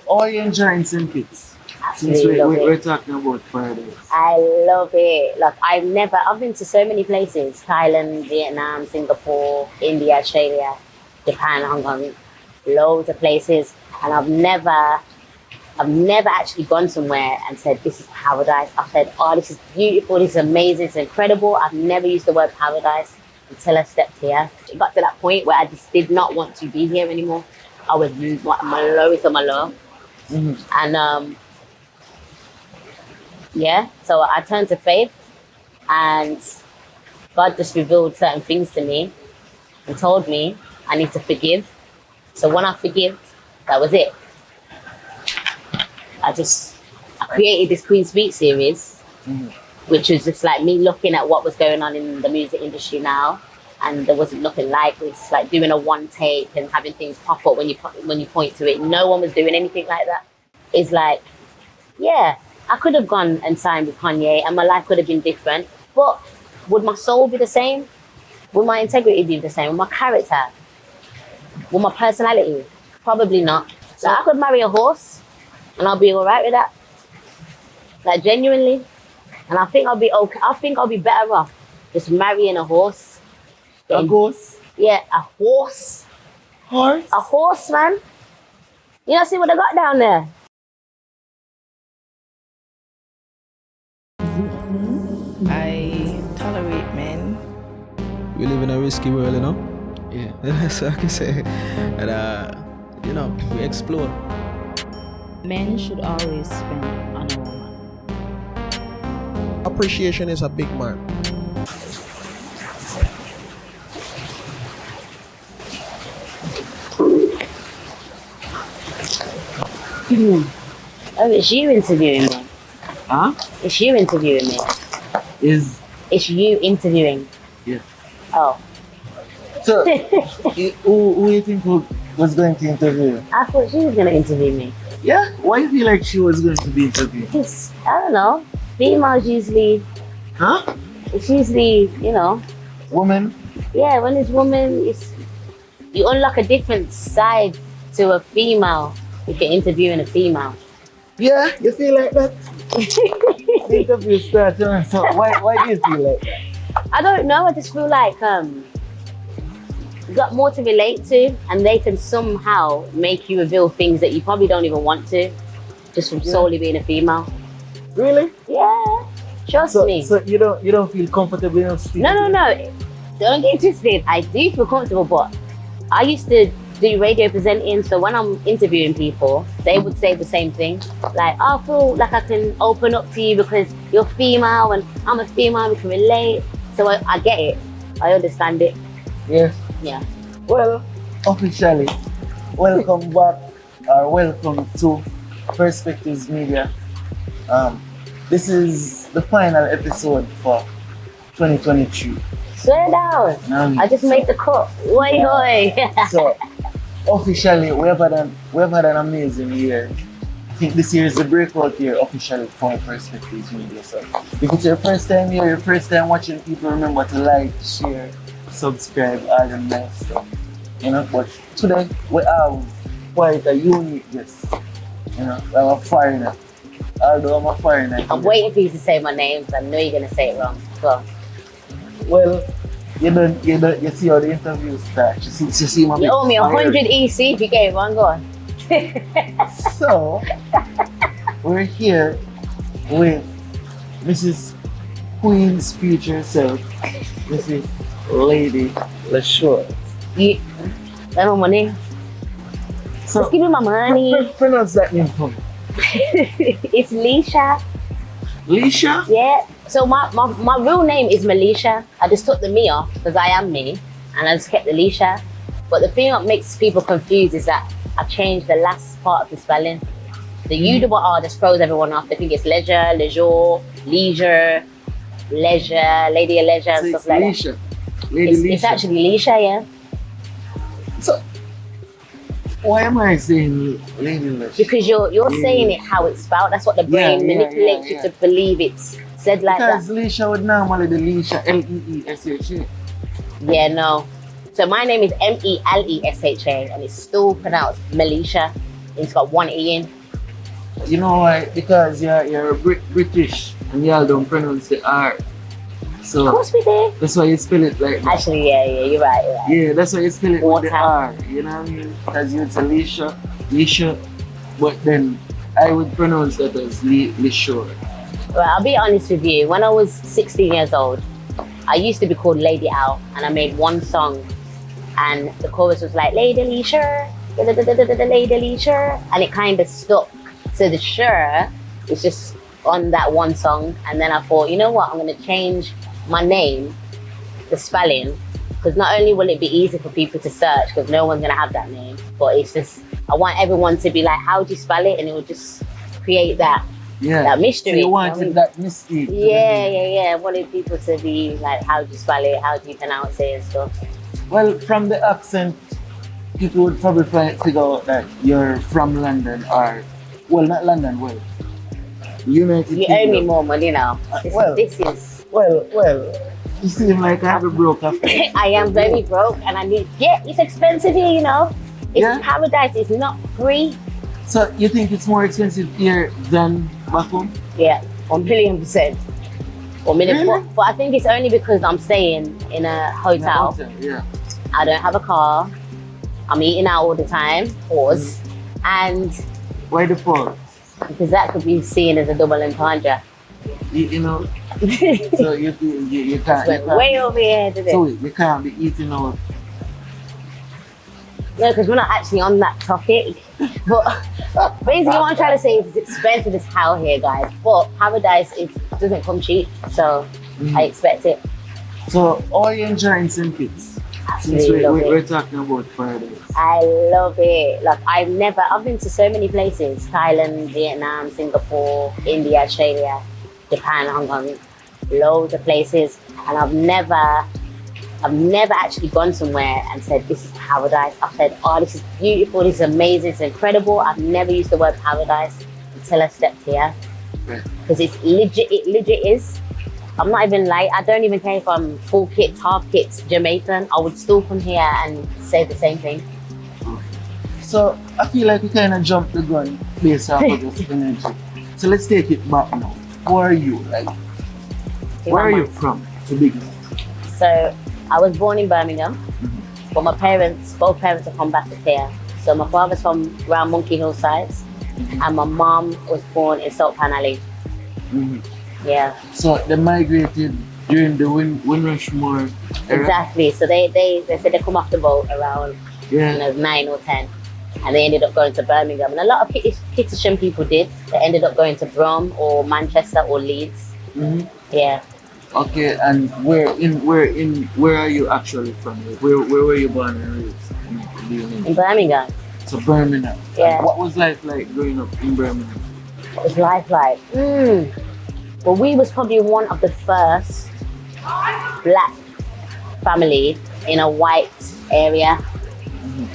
How are you enjoying St. Kitts? Since we're talking about paradise. I love it. Like I've been to so many places: Thailand, Vietnam, Singapore, India, Australia, Japan, Hong Kong, loads of places, and I've never actually gone somewhere and said this is paradise. I've said, oh, this is beautiful, this is amazing, it's incredible. I've never used the word paradise until I stepped here. It got to that point where I just did not want to be here anymore. I was my lowest of my low, and yeah, so I turned to faith, and God just revealed certain things to me and told me I need to forgive. So when I forgive, that was it. I created this Queen Speak series, which was just like me looking at what was going on in the music industry now, and there wasn't nothing like this, like doing a one take and having things pop up when you point to it. No one was doing anything like that. It's like, yeah, I could have gone and signed with Kanye and my life could have been different, but would my soul be the same? Would my integrity be the same? Would my character? Would my personality? Probably not. So I could marry a horse and I'll be all right with that. Like, genuinely. And I think I'll be okay. I think I'll be better off just marrying a horse. A horse? Yeah, a horse. Horse? A horse, man. You know, see what I got down there? I tolerate men. We live in a risky world, you know? Yeah. That's what I can say. And, you know, we explore. Men should always spend on a woman. Appreciation is a big mark. Oh, it's you interviewing me. Huh? It's you interviewing me. It's you interviewing. Yeah. Oh. So, who you think was going to interview you? I thought she was going to interview me. Yeah? Why do you feel like she was going to be interviewed? Because, I don't know, females usually, Huh? it's usually, you know, Woman? yeah, when it's woman, you unlock a different side to a female if you're interviewing a female. Yeah, you feel like that? The interview starts, so why do you feel like that? I don't know, I just feel like you got more to relate to, and they can somehow make you reveal things that you probably don't even want to, just from solely being a female. Really? Yeah, trust me. So you don't feel comfortable enough speaking? No. Don't get twisted. I do feel comfortable, but I used to do radio presenting, so when I'm interviewing people, they would say the same thing. Like, oh, I feel like I can open up to you because you're female and I'm a female, we can relate. So I get it. I understand it. Yes. Yeah. Well, officially, welcome back, or welcome to Perspectives Media. This is the final episode for 2023. Swear down. I just made the cut. Oi. So, officially, we've had an amazing year. I think this year is the breakout year officially for Perspectives Media. So, if it's your first time here, your first time watching, people remember to like, share, subscribe, all the nice stuff. You know, but today we have quite a unique guest. You know, I'm a foreigner. Although I'm a foreigner. I'm waiting for you to say my name because I know you're gonna say it wrong. Go. Well, you see how the interview starts. You see my. You owe me 100 EC if you gave one. Go on. So we're here with Mrs. Queen's future herself, Mrs. Lady Leshurr. You, that's my money. So Just give me my money. Pronounce that name for me. It's Leshurr. Leshurr? Yeah. So my real name is Melisha. I just took the me off because I am me, and I just kept the Leshurr. But the thing that makes people confused is that I changed the last part of the spelling. The U double R just throws everyone off. They think it's leisure, leisure, Lady Leshurr, and So stuff like Leshurr. that. Lady It's Leshurr. actually Leshurr, yeah. So why am I saying Lady Leshurr? Because you're saying it how it's spelled. That's what the brain manipulates you to believe it's said like because that. Leshurr would normally be Leshurr, Leesha. Yeah, no. So my name is Melesha, and it's still pronounced Melisha. It's got one E in. You know why? Because you're British and y'all don't pronounce the R. Of So course we do. that's why you spell it like that. Actually, yeah, you're right, you're right. Yeah, that's why you spell it with the Water. R. You know what I mean? Because you'd say Leshurr, but then I would pronounce that as Leshurr. Well, I'll be honest with you. When I was 16 years old, I used to be called Lady L, and I made one song, and the chorus was like Lady Leshurr, Lady Leshurr, and it kind of stuck. So the Shur is just on that one song, and then I thought, you know what, I'm going to change my name, the spelling, because not only will it be easy for people to search, because no one's going to have that name, but it's just, I want everyone to be like, how do you spell it? And it will just create that mystery. So you wanted that mystique. Yeah. I wanted people to be like, how do you spell it? How do you pronounce it and stuff? Well, from the accent, people would probably figure out that you're from London or, well, not London, well, United You Kingdom. owe me more money now. Well. This is... Well, you seem like I have a broke after. I am very broke and I need... Yeah, it's expensive here, you know. It's paradise. It's not free. So you think it's more expensive here than back home? Yeah, 1,000,000%. 1,000,000. Really? But I think it's only because I'm staying in a hotel. Yeah. I don't have a car. I'm eating out all the time. Pause. And Why the pause? because that could be seen as a double entendre. You know, so you can't. Went way over here today. So you can't be eating out. No, because we're not actually on that topic. But basically what I'm trying to say is it's expensive as hell here, guys. But paradise doesn't come cheap, so I expect it. So are you enjoying St. Kitts? Since Absolutely love we're it. talking about paradise. I love it. Like I've been to so many places. Thailand, Vietnam, Singapore, India, Australia, Japan, Hong Kong, loads of places. And I've never actually gone somewhere and said, this is paradise. I've said, oh, this is beautiful, this is amazing, it's incredible. I've never used the word paradise until I stepped here. Because it legit is. I'm not even like, I don't even care if I'm full kits, half kits, Jamaican. I would still come here and say the same thing. So I feel like we kind of jumped the gun based off of this energy. So let's take it back now. Who are you? Like, where are you from to begin? So I was born in Birmingham, but my parents, both parents are from Basseterre. So my father's from around Monkey Hill sides, and my mom was born in Salt Pan Alley. Yeah. So they migrated during the Rushmore era? Exactly. So they said they come off the boat around 9 or 10, and they ended up going to Birmingham. And a lot of Kittisham people did. They ended up going to Brum or Manchester or Leeds. Yeah. Okay, and where are you actually from? Where were you born and raised? In Birmingham. So Birmingham. Yeah. And what was life like growing up in Birmingham? What was life like? Well, we was probably one of the first black family in a white area.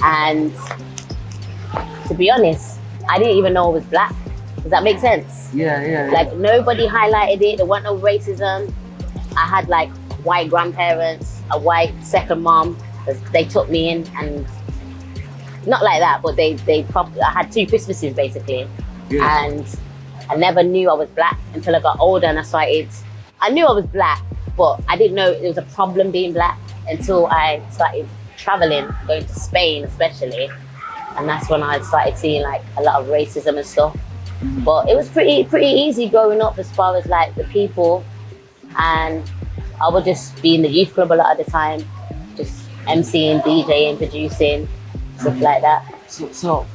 And to be honest, I didn't even know I was black. Does that make sense? Yeah. Like nobody highlighted it. There wasn't no racism. I had like white grandparents, a white second mom. They took me in, and not like that, but I had 2 Christmases basically. And I never knew I was black until I got older, and I knew I was black, but I didn't know it was a problem being black until I started traveling, going to Spain especially. And that's when I started seeing like a lot of racism and stuff. But it was pretty easy growing up as far as like the people. And I would just be in the youth club a lot of the time, just MCing, DJing, producing, stuff like that. So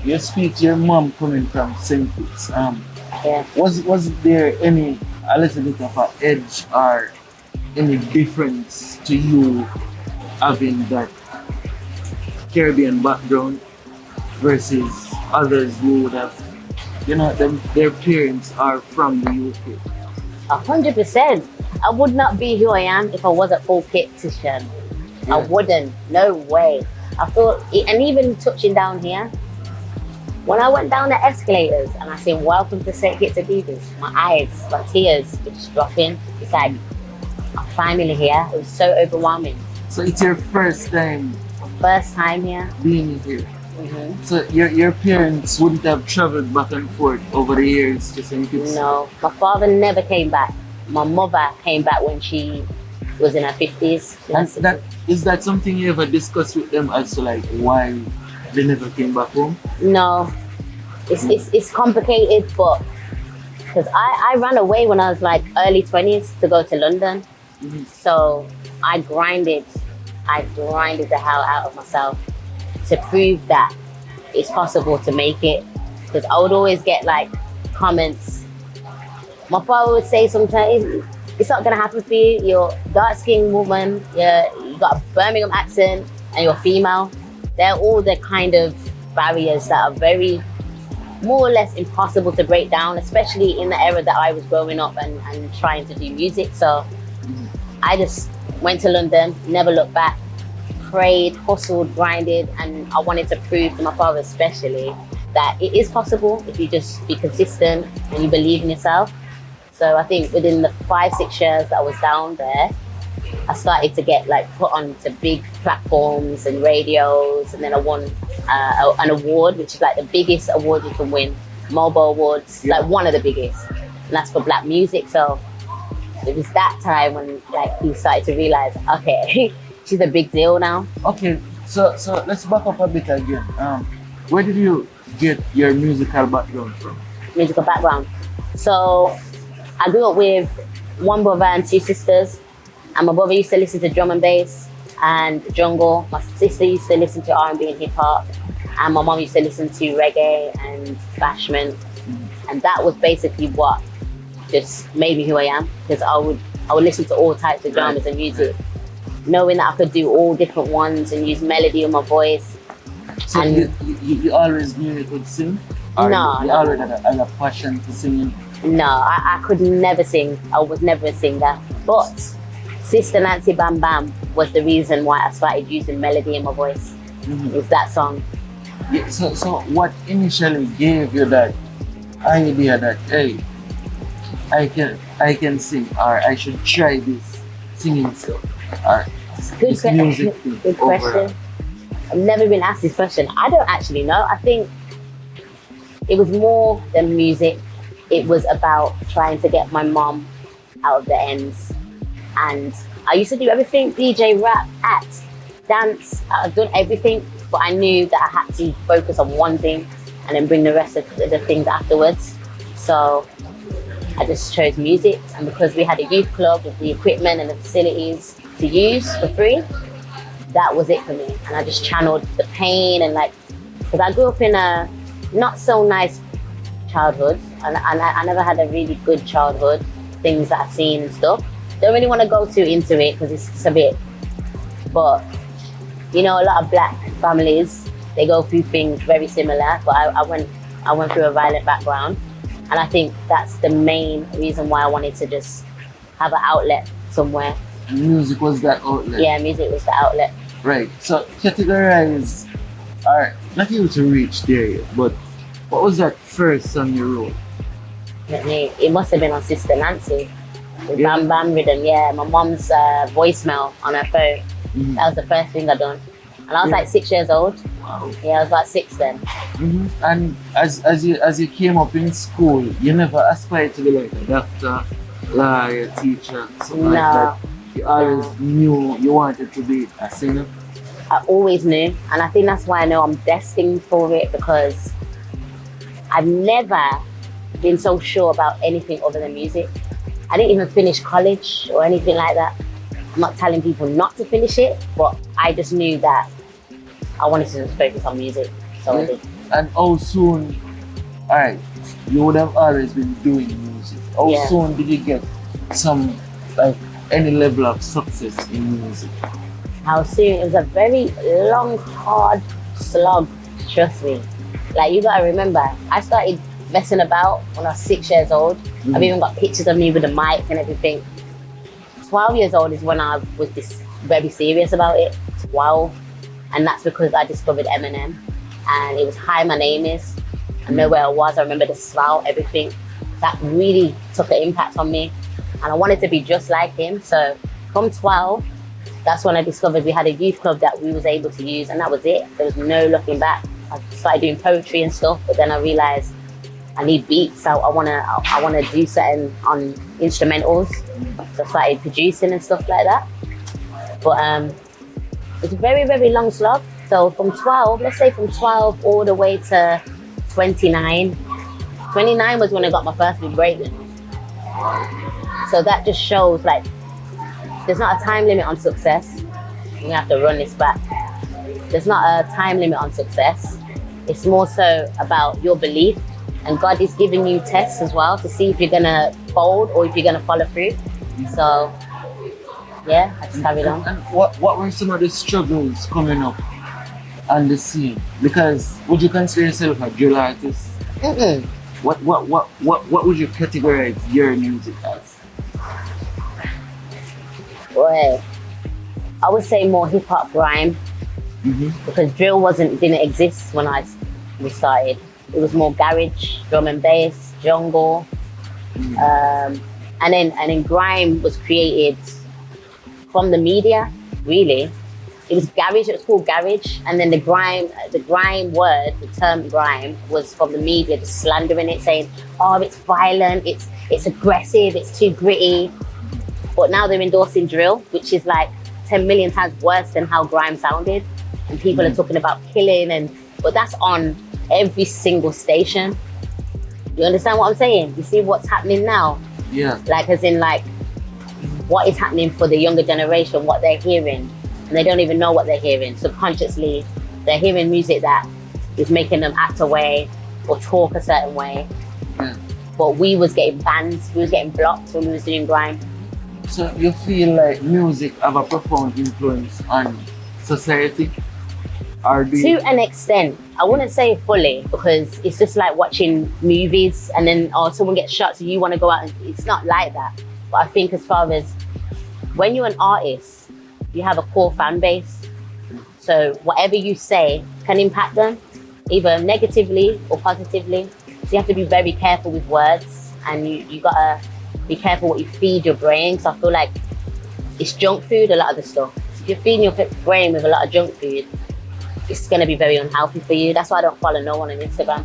you speak to your mom coming from St. Kitts. Yeah. Was there a little bit of an edge or any difference to you having that Caribbean background versus others who would have, their parents are from the UK? 100%. I would not be who I am if I wasn't full Kittisham. I wouldn't. No way. I thought, and even touching down here, when I went down the escalators and I seen "Welcome to St. Kitts Cathedral," my tears were just dropping. It's like, I'm finally here. It was so overwhelming. So it's your first time First time here. being here? So your parents wouldn't have traveled back and forth over the years to St. Kitts? No, my father never came back. My mother came back when she was in her 50s. And is that something you ever discussed with them as to like why they never came back home? No, it's complicated, but because I ran away when I was like early 20s to go to London. So I grinded the hell out of myself to prove that it's possible to make it. Because I would always get like comments. My father would say sometimes, it's not gonna happen for you. You're a dark-skinned woman, you got a Birmingham accent, and you're female. They're all the kind of barriers that are very, more or less impossible to break down, especially in the era that I was growing up and trying to do music. So I just went to London, never looked back, prayed, hustled, grinded, and I wanted to prove to my father especially that it is possible if you just be consistent and you believe in yourself. So I think within the 5-6 years that I was down there, I started to get like put onto big platforms and radios, and then I won an award, which is like the biggest award you can win, Mobile Awards, like one of the biggest, and that's for black music. So it was that time when like he started to realize, okay, she's a big deal now. Okay, so let's back up a bit again. Where did you get your musical background from? Musical background. So I grew up with one brother and 2 sisters, and my brother used to listen to drum and bass and jungle. My sister used to listen to R&B and hip hop, and my mom used to listen to reggae and bashment, and that was basically what just made me who I am. Because I would listen to all types of genres and music, knowing that I could do all different ones and use melody in my voice. So and you always knew you could sing? Or No, you no. already had a passion for singing? No, I could never sing. I was never a singer. But Sister Nancy Bam Bam was the reason why I started using melody in my voice. It's that song. Yeah, so what initially gave you that idea that, hey, I can sing, or I should try this singing stuff, or Good, this music thing good overall? question. I've never been asked this question. I don't actually know. I think it was more than music. It was about trying to get my mom out of the ends. And I used to do everything, DJ, rap, act, dance. I've done everything, but I knew that I had to focus on one thing and then bring the rest of the things afterwards. So I just chose music. And because we had a youth club with the equipment and the facilities to use for free, that was it for me. And I just channeled the pain and like, because I grew up in a not so nice childhood, and I never had a really good childhood, things that I've seen and stuff. Don't really want to go too into it because it's a bit, but you know, a lot of black families, they go through things very similar, but I went through a violent background, and I think that's the main reason why I wanted to just have an outlet somewhere. Music was that outlet? Yeah, music was the outlet. Right, so categorize, or not you to reach there yet, but what was that first song you wrote? It must have been on Sister Nancy. The Yeah. Bam Bam rhythm, yeah. My mom's voicemail on her phone. That was the first thing I done. And I was Yeah. like 6 years old. Wow. Yeah, I was like 6 then. And as you came up in school, you never aspired to be like a doctor, lawyer, teacher, something like that. You always knew you wanted to be a singer. I always knew. And I think that's why I know I'm destined for it, because I've never been so sure about anything other than music. I didn't even finish college or anything like that. I'm not telling people not to finish it, but I just knew that I wanted to just focus on music. So I did. And how soon, alright, you would have always been doing music. How Yeah. soon did you get some, like, any level of success in music? How soon? It was a very long, hard slog, trust me. Like, you gotta remember, I started messing about when I was 6 years old. I've even got pictures of me with a mic and everything. 12 years old is when I was very serious about it, 12. And that's because I discovered Eminem. And it was Hi, My Name Is. I know where I was, I remember the smile, everything. That really took an impact on me. And I wanted to be just like him. So from 12, that's when I discovered we had a youth club that we was able to use, and that was it. There was no looking back. I started doing poetry and stuff, but then I realized I need beats. So I wanna do something on instrumentals. So I started producing and stuff like that. But it's a very, very long slog. So from 12, let's say from 12 all the way to 29. 29 was when I got my first big break. So that just shows like there's not a time limit on success. We have to run this back. There's not a time limit on success. It's more so about your belief, and God is giving you tests as well to see if you're gonna fold or if you're gonna follow through. So yeah, I just carried on. And what were some of the struggles coming up on the scene? Because would you consider yourself a drill artist? Mm-mm. What would you categorize your music as? Boy, I would say more hip hop grime, because drill didn't exist when we started. It was more garage, drum and bass, jungle, and then grime was created from the media. Really, it was garage. It was called garage, and then the grime word, the term grime, was from the media, just slandering it, saying, "Oh, it's violent, it's aggressive, it's too gritty." But now they're endorsing drill, which is like 10 million times worse than how grime sounded. And people are talking about killing, but that's on every single station. You understand what I'm saying? You see what's happening now? Yeah. Like, as in, like, what is happening for the younger generation, what they're hearing. And they don't even know what they're hearing. Subconsciously, they're hearing music that is making them act a way or talk a certain way. Yeah. But we was getting banned, we was getting blocked when we was doing grime. So you feel like music have a profound influence on society? Or do you... To an extent. I wouldn't say fully, because it's just like watching movies and then someone gets shot, so you want to go out, and it's not like that. But I think as far as when you're an artist, you have a core fan base. So whatever you say can impact them, either negatively or positively. So you have to be very careful with words, and you gotta be careful what you feed your brain. So I feel like it's junk food, a lot of the stuff. If you're feeding your brain with a lot of junk food, it's gonna be very unhealthy for you. That's why I don't follow no one on Instagram.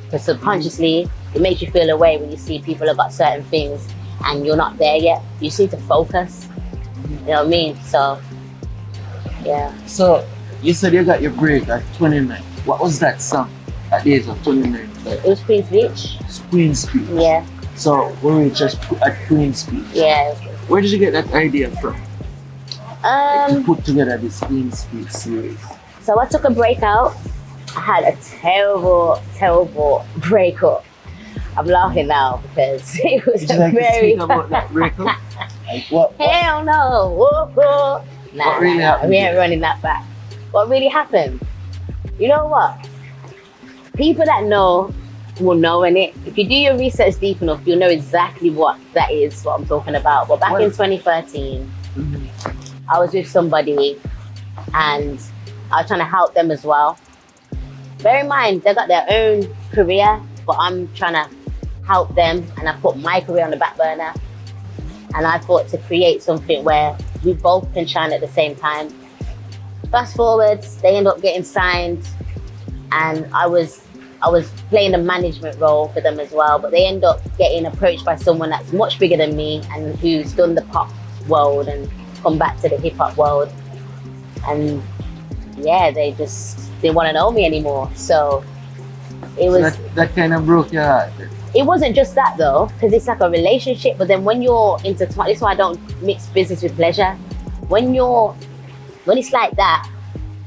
Because subconsciously, it makes you feel away when you see people have got certain things and you're not there yet. You just need to focus. You know what I mean? So, yeah. So you said you got your break at 29. What was that song at the age of 29? It was Queen's Beach. Queen's Speech. Yeah. So we reached at Queen's Speech. Yeah. Where did you get that idea from? To Um, put together this Queen's Speech series. so I took a break out. I had a terrible, terrible breakup. I'm laughing now because it was Would you like to very... speak about that breakup? Like what Hell no. Whoa, whoa. What really happened? We ain't running that back. What really happened? You know what? People that know will know in it. If you do your research deep enough, you'll know exactly what that is, what I'm talking about. But back in 2013, I was with somebody and I was trying to help them as well. Bear in mind, they got their own career, but I'm trying to help them, and I put my career on the back burner. And I thought to create something where we both can shine at the same time. Fast forward, they end up getting signed, and I was playing a management role for them as well, but they end up getting approached by someone that's much bigger than me and who's done the pop world and come back to the hip hop world. And yeah, they didn't want to know me anymore. So it was... So that kind of broke your heart. It wasn't just that though, because it's like a relationship, but then when you're intertwined, this is why I don't mix business with pleasure. When it's like that,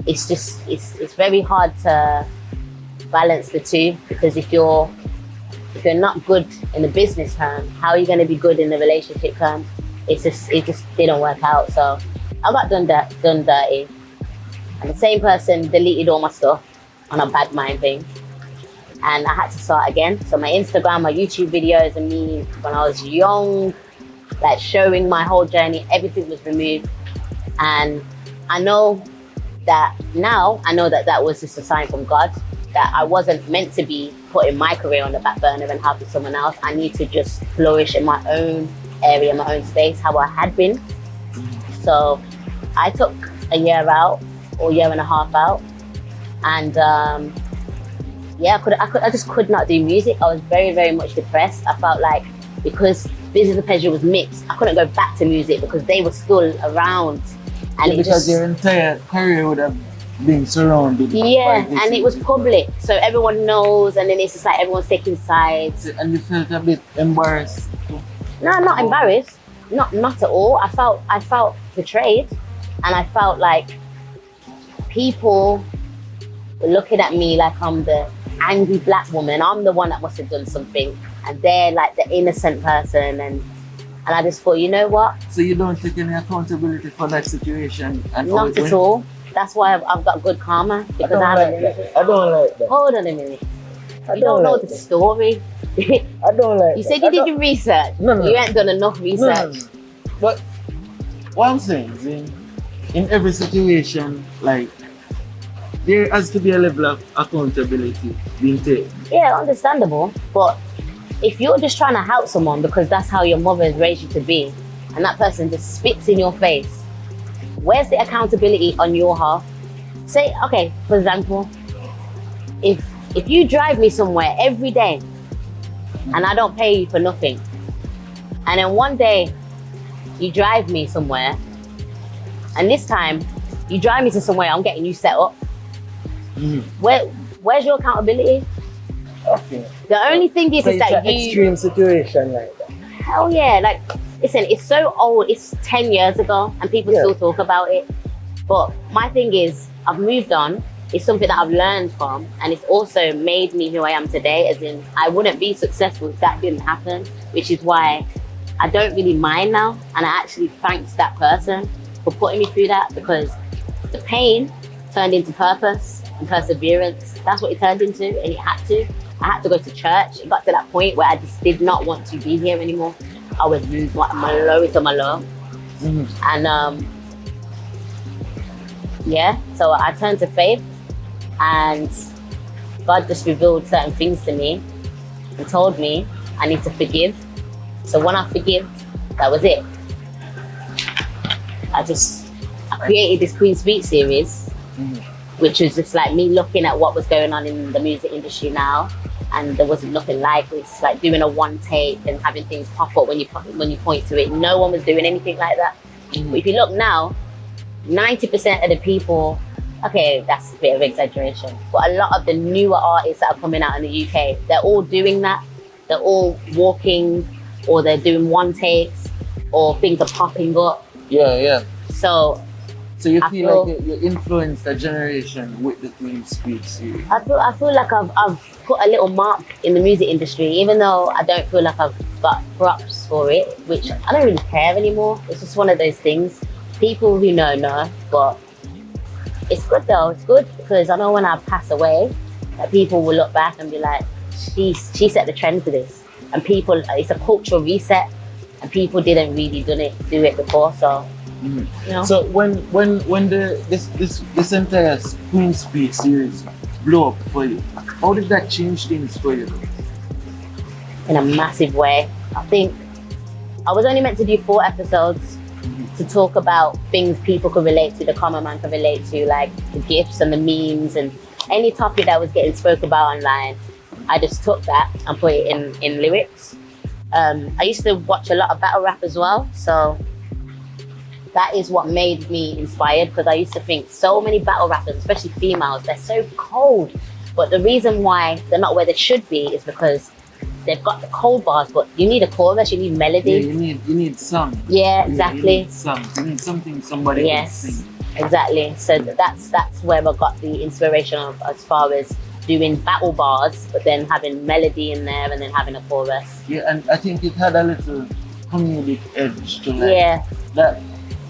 it's very hard to balance the two, because if you're not good in the business term, how are you going to be good in the relationship term? It just didn't work out. So I got done dirty, and the same person deleted all my stuff on a bad mind thing, and I had to start again. So my Instagram, my YouTube videos of me when I was young, like showing my whole journey, everything was removed. And I know that now, that was just a sign from God, that I wasn't meant to be putting my career on the back burner and helping someone else. I need to just flourish in my own area, my own space, how I had been. So I took a year out or year and a half out, and yeah, I just could not do music. I was very, very much depressed. I felt like because Business and Pleasure was mixed, I couldn't go back to music because they were still around. And Yeah, because your entire career would have been surrounded. Yeah, by this and it was public, so everyone knows, and then it's just like everyone's taking sides. And you felt a bit embarrassed. No, I'm not embarrassed. Not at all. I felt betrayed, and I felt like people were looking at me like I'm the angry black woman. I'm the one that must have done something, and they're like the innocent person. And I just thought, you know what? So you don't take any accountability for that situation? And Not at all. That's why I've got good karma, because I haven't. I don't like that. Hold on a minute. You don't know the story. I don't like You said you did your research. No. You ain't done enough research. No. But what I'm saying is, in every situation, like, there has to be a level of accountability being taken. Yeah, understandable. But if you're just trying to help someone because that's how your mother has raised you to be, and that person just spits in your face, where's the accountability on your half? Say, okay, for example, if you drive me somewhere every day and I don't pay you for nothing, and then one day you drive me somewhere, and this time you drive me to somewhere I'm getting you set up, where's your accountability? Okay. The only thing is, So is it's that an extreme situation like that. hell yeah, like, listen, it's so old, it's 10 years ago and people still talk about it. But my thing is, I've moved on. It's something that I've learned from, and it's also made me who I am today, as in I wouldn't be successful if that didn't happen, which is why I don't really mind now. And I actually thanks that person for putting me through that, because the pain turned into purpose and perseverance. That's what it turned into, and it had to. I had to go to church. It got to that point where I just did not want to be here anymore. I was my lowest of my low. And yeah, so I turned to faith, and God just revealed certain things to me and told me I need to forgive. So when I forgive, that was it. I created this Queen's Beat series, which was just like me looking at what was going on in the music industry now, and there wasn't nothing like this, like doing a one take and having things pop up when you point to it. No one was doing anything like that. But if you look now, 90% of the people, okay, that's a bit of exaggeration, but a lot of the newer artists that are coming out in the UK, they're all doing that. They're all walking, or they're doing one takes, or things are popping up. Yeah. So you feel like you influenced a generation with the Queen's Beat series? I feel like I've put a little mark in the music industry, even though I don't feel like I've got props for it, which I don't really care anymore. It's just one of those things. People who know, but it's good though. It's good because I know when I pass away, that people will look back and be like, she set the trend for this, and people, it's a cultural reset, and people didn't really do it before. So you know. So when this entire Queen's Beat series blew up for you, how did that change things for you? In a massive way. I think I was only meant to do 4 episodes to talk about things people could relate to, the common man could relate to, like the gifts and the memes and any topic that was getting spoke about online. I just took that and put it in lyrics. I used to watch a lot of battle rap as well, so that is what made me inspired, because I used to think so many battle rappers, especially females, they're so cold. But the reason why they're not where they should be is because they've got the cold bars, but you need a chorus, you need melody. Yeah, you need song. Yeah, exactly. You need song. You need something somebody can sing. Exactly. So that's where I got the inspiration of, as far as doing battle bars, but then having melody in there and then having a chorus. Yeah, and I think it had a little comedic edge to like. Yeah. That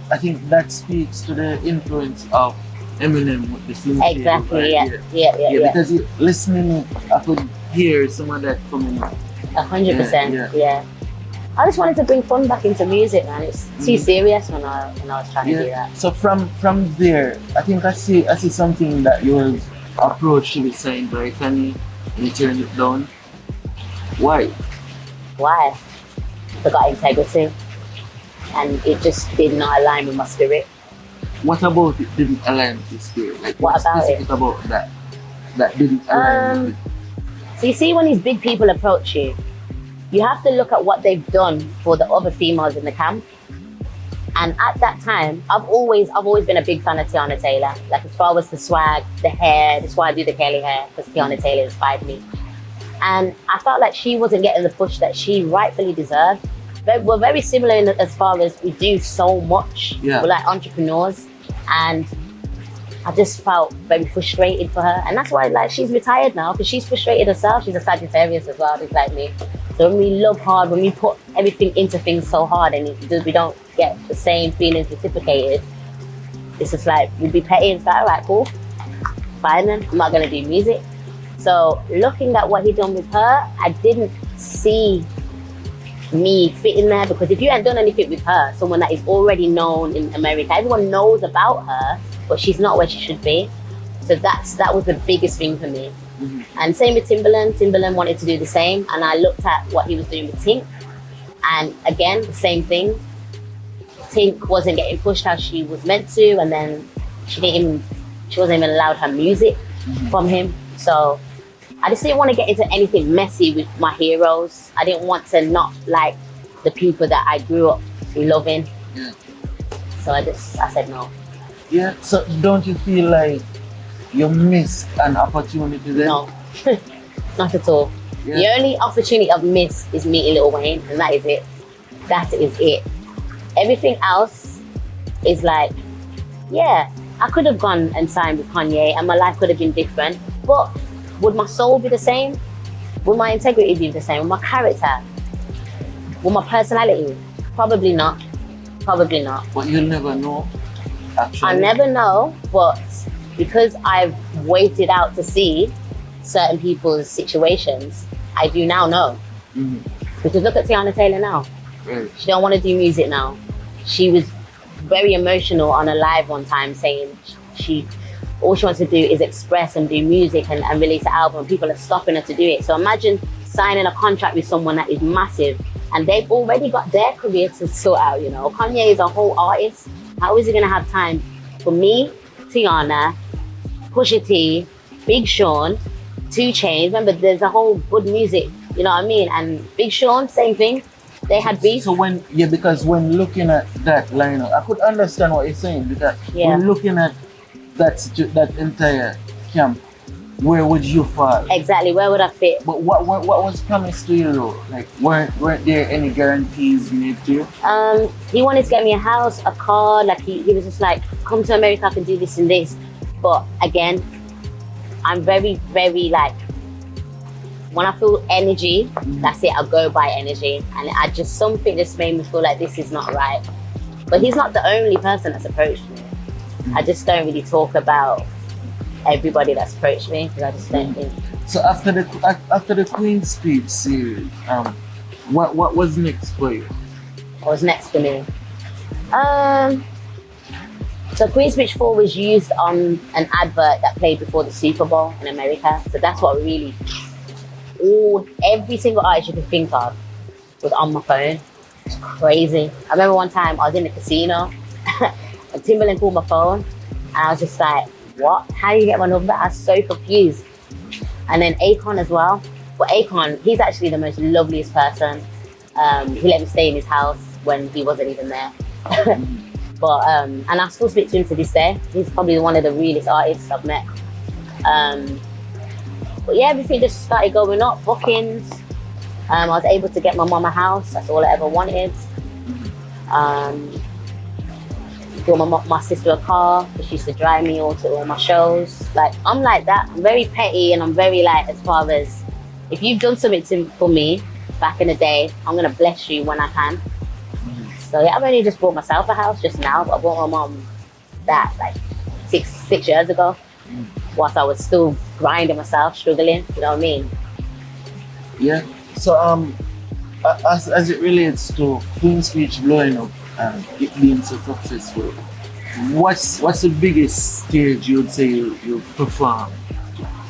I think that speaks to the influence of Eminem with the Slim Shady Exactly. vibe. Yeah. Because listening, I could hear some of that coming up. 100%. Yeah. I just wanted to bring fun back into music, man. It's too serious when I was trying to do that. So from there, I think I see something that yours approach to be signed by Kanye, and you turned it down. Why? Why? I got integrity, and it just did not align with my spirit. what about it didn't align with this spirit? Like What what's about specific about that that didn't align with it? So you see, when these big people approach you, you have to look at what they've done for the other females in the camp. And at that time, I've always been a big fan of Tiana Taylor. Like as far as the swag, the hair, that's why I do the curly hair, because Tiana Taylor inspired me. And I felt like she wasn't getting the push that she rightfully deserved. We're very similar as far as we do so much. Yeah. We're like entrepreneurs. And I just felt very frustrated for her. And that's why like she's retired now, because she's frustrated herself. She's a Sagittarius as well, just like me. So when we love hard, when we put everything into things so hard and we don't get the same feelings reciprocated, it's just like, we'd be petty and say, all right, cool, fine then, I'm not gonna do music. So looking at what he done with her, I didn't see me fitting there, because if you hadn't done anything with her, someone that is already known in America, everyone knows about her, but she's not where she should be. So that was the biggest thing for me. Mm-hmm. And same with Timbaland. Timbaland wanted to do the same, and I looked at what he was doing with Tink, and again, the same thing. Tink wasn't getting pushed how she was meant to, and then she wasn't even allowed her music from him. So I just didn't want to get into anything messy with my heroes. I didn't want to not like the people that I grew up loving. Yeah. So I said no. Yeah. So don't you feel like you missed an opportunity then? No, not at all. Yeah. The only opportunity I've missed is meeting Lil Wayne, and that is it. That is it. Everything else is like, yeah, I could have gone and signed with Kanye and my life could have been different, but would my soul be the same? Would my integrity be the same? Would my character? Would my personality? Probably not. Probably not. But you'll never know, actually. I never know, but because I've waited out to see certain people's situations, I do now know. Mm-hmm. Because look at Tiana Taylor now. Right. She don't want to do music now. She was very emotional on a live one time, saying all she wants to do is express and do music and release an album. People are stopping her to do it. So imagine signing a contract with someone that is massive and they've already got their career to sort out, you know. Kanye is a whole artist. How is he gonna have time for me, Tiana, Pusha T, Big Sean, 2 Chainz? Remember, there's a whole good music, you know what I mean? And Big Sean, same thing. They had beef. So because when looking at that lineup, I could understand what you're saying, because when looking at that entire camp, where would you fall? Exactly, where would I fit? But what was promised to you though? Like weren't there any guarantees made to you? He wanted to get me a house, a car. Like he was just like, come to America, I can do this and this. But again, I'm very, very like, when I feel energy, that's it, I'll go by energy. And something just made me feel like this is not right. But he's not the only person that's approached me. I just don't really talk about everybody that's approached me, because I just don't think. So after the Queen's Speech series, what was next for you? What was next for me? So Queen's Speech 4 was used on an advert that played before the Super Bowl in America. So that's what really, every single artist you could think of was on my phone. It's crazy. I remember one time I was in the casino and Timbaland called my phone and I was just like, what? How do you get my number? I was so confused. And then Akon as well. But Akon, he's actually the most loveliest person. He let me stay in his house when he wasn't even there. But and I still speak to him to this day. He's probably one of the realest artists I've met. But yeah, everything just started going up, bookings. I was able to get my mum a house. That's all I ever wanted. Got my sister a car. She used to drive me all to all my shows. Like, I'm like that. I'm very petty and I'm very like, as far as, if you've done something for me back in the day, I'm gonna bless you when I can. So yeah, I've only just bought myself a house just now, but I bought my mum that like six years ago, whilst I was still grinding myself, struggling, you know what I mean? Yeah. So as it relates to Queen's Speech blowing up and it being so successful, what's the biggest stage you would say you perform?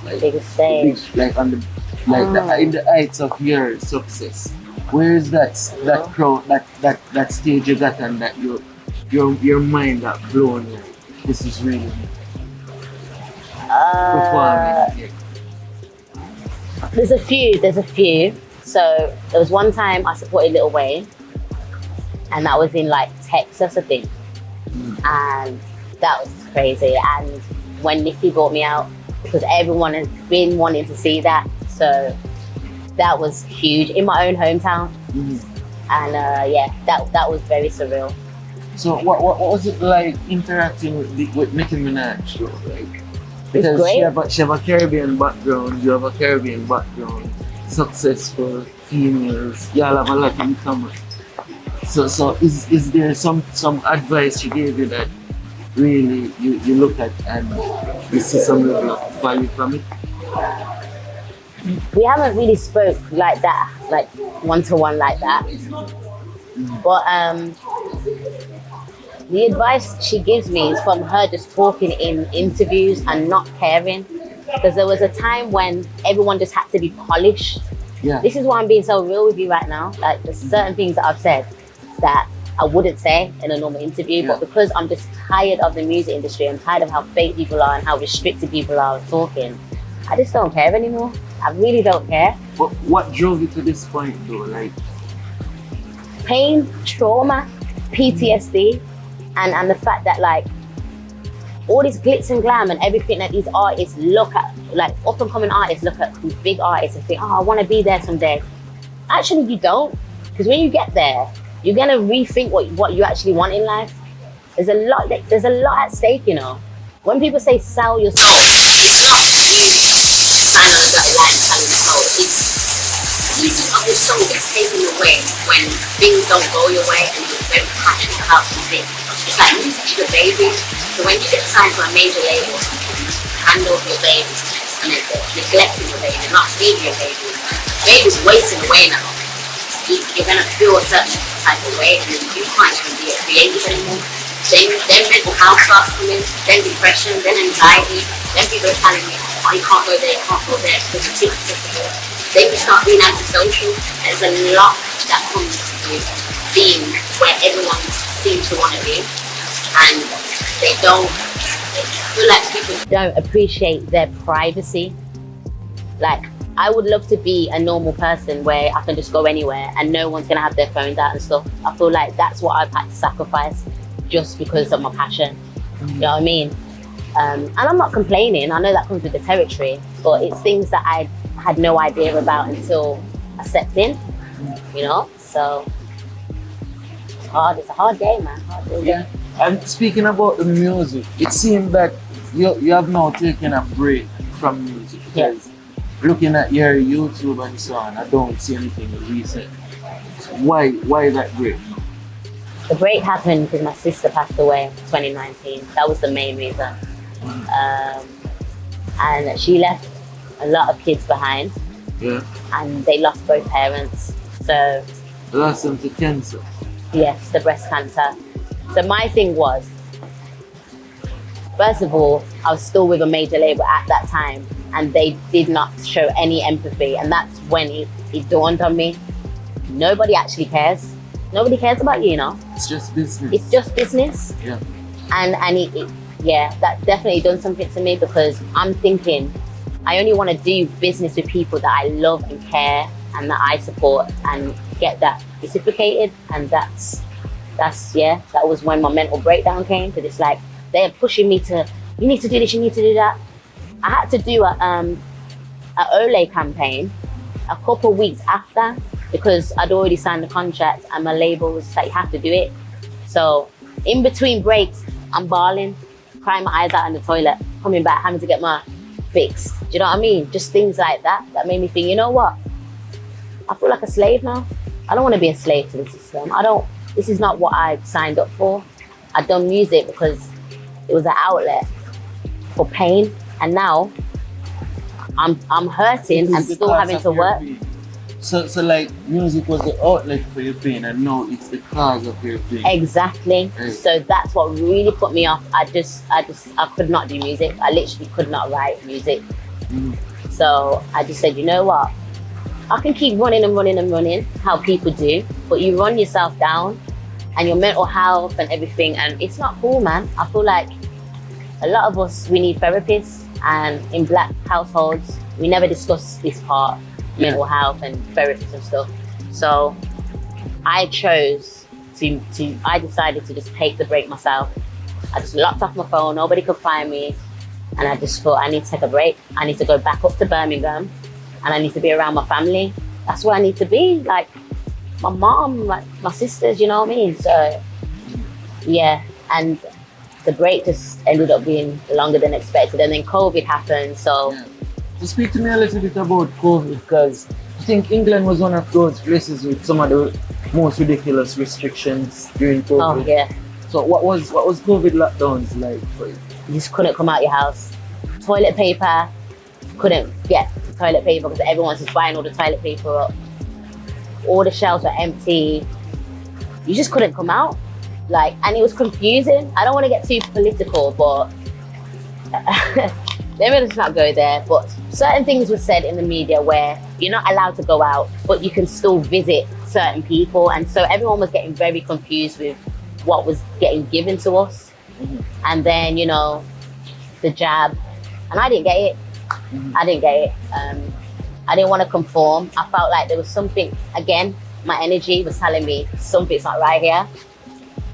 Like, biggest stage? In the heights of your success. Where is that crowd, that stage you got and that your mind got blown like? this is really me Uh, performing here? there's a few. So there was one time I supported Lil Wayne, and that was in like Texas, I think. And that was crazy. And when Nicki brought me out, because everyone has been wanting to see that, so that was huge in my own hometown. And yeah, that was very surreal. So what was it like interacting with Nicki Minaj though? Like, because great. she have a Caribbean background, you have a Caribbean background, successful females, y'all have a lot in common. So is there some advice she gave you that really you look at and you see some level of value from it? We haven't really spoke like that, like one-to-one like that. But the advice she gives me is from her just talking in interviews and not caring. Because there was a time when everyone just had to be polished. Yeah. This is why I'm being so real with you right now. Like there's certain things that I've said that I wouldn't say in a normal interview, but because I'm just tired of the music industry, I'm tired of how fake people are and how restricted people are talking, I just don't care anymore. I really don't care. But what drove you to this point though? Like Pain, trauma, PTSD, and the fact that like all this glitz and glam and everything that these artists look at, like up and coming artists look at these big artists and think, oh, I want to be there someday. Actually, you don't, because when you get there, you're gonna rethink what you actually want in life. There's a lot at stake, you know. When people say sell your soul, it's not really sign on the dotted line, selling your soul. It's losing of your soul gets taken away when things don't go your way and you're very passionate about something. It's like losing your baby. So when you get signed to a major label or something, hand over your baby, and then they're neglecting your baby, not seeing your baby, baby's wasting away now. You're gonna feel a certain type of way, and then you can't even be a creative anymore. Then mental health starts coming, then depression, then anxiety, then people are telling you, oh, you can't go there, you can't go there because you're too accessible. Then you start being antisocial. There's a lot that comes with being where everyone seems to want to be, and they don't. I feel like people don't appreciate their privacy. Like, I would love to be a normal person where I can just go anywhere and no one's gonna have their phones out and stuff. I feel like that's what I've had to sacrifice just because of my passion. You know what I mean? And I'm not complaining. I know that comes with the territory, but it's things that I had no idea about until I stepped in, you know? So it's hard. It's a hard game, man. Hard game. yeah. And speaking about the music, it seems that you have now taken a break from music because looking at your YouTube and so on, I don't see anything recent. Why that break? The break happened because my sister passed away in 2019. That was the main reason. And she left a lot of kids behind. Yeah. And they lost both parents. So Lost them to cancer. yes, the breast cancer. So my thing was, first of all, I was still with a major label at that time, and they did not show any empathy. And that's when it dawned on me, nobody actually cares. Nobody cares about you, you know? It's just business. It's just business. Yeah. And yeah, that definitely done something to me, because I'm thinking, I only want to do business with people that I love and care and that I support and get that reciprocated. And that was when my mental breakdown came, because it's like, they're pushing me to, you need to do this, you need to do that. I had to do a Olay campaign a couple of weeks after, because I'd already signed the contract and my label was like, you have to do it. So in between breaks, I'm bawling, crying my eyes out in the toilet, coming back, having to get my fixed. Do you know what I mean? Just things like that made me think, you know what? I feel like a slave now. I don't want to be a slave to the system. This is not what I signed up for. I've done music because it was an outlet for pain, and now I'm hurting and still having to work. So like music was the outlet for your pain, and now it's the cause of your pain. Exactly. Right. So that's what really put me off. I could not do music. I literally could not write music. So I just said, you know what? I can keep running and running and running, how people do, but you run yourself down and your mental health and everything, and it's not cool, man. I feel like a lot of us, we need therapists, and in Black households, we never discuss this part, mental health and therapists and stuff. So I decided to just take the break myself. I just locked off my phone, nobody could find me. And I just thought, I need to take a break. I need to go back up to Birmingham and I need to be around my family. That's where I need to be, like my mom, like my sisters, you know what I mean? So yeah, and the break just ended up being longer than expected. And then COVID happened, so. Yeah. So speak to me a little bit about COVID, because I think England was one of those places with some of the most ridiculous restrictions during COVID. Oh yeah. So what was COVID lockdowns like for you? You just couldn't come out your house. Toilet paper, couldn't get toilet paper because everyone's just buying all the toilet paper up. All the shelves were empty. You just couldn't come out. Like, and it was confusing. I don't want to get too political, but let me just not go there. But certain things were said in the media where you're not allowed to go out, but you can still visit certain people. And so everyone was getting very confused with what was getting given to us. Mm-hmm. And then, you know, the jab, and I didn't get it. Mm-hmm. I didn't get it. I didn't want to conform. I felt like there was something, again, my energy was telling me something's not right here.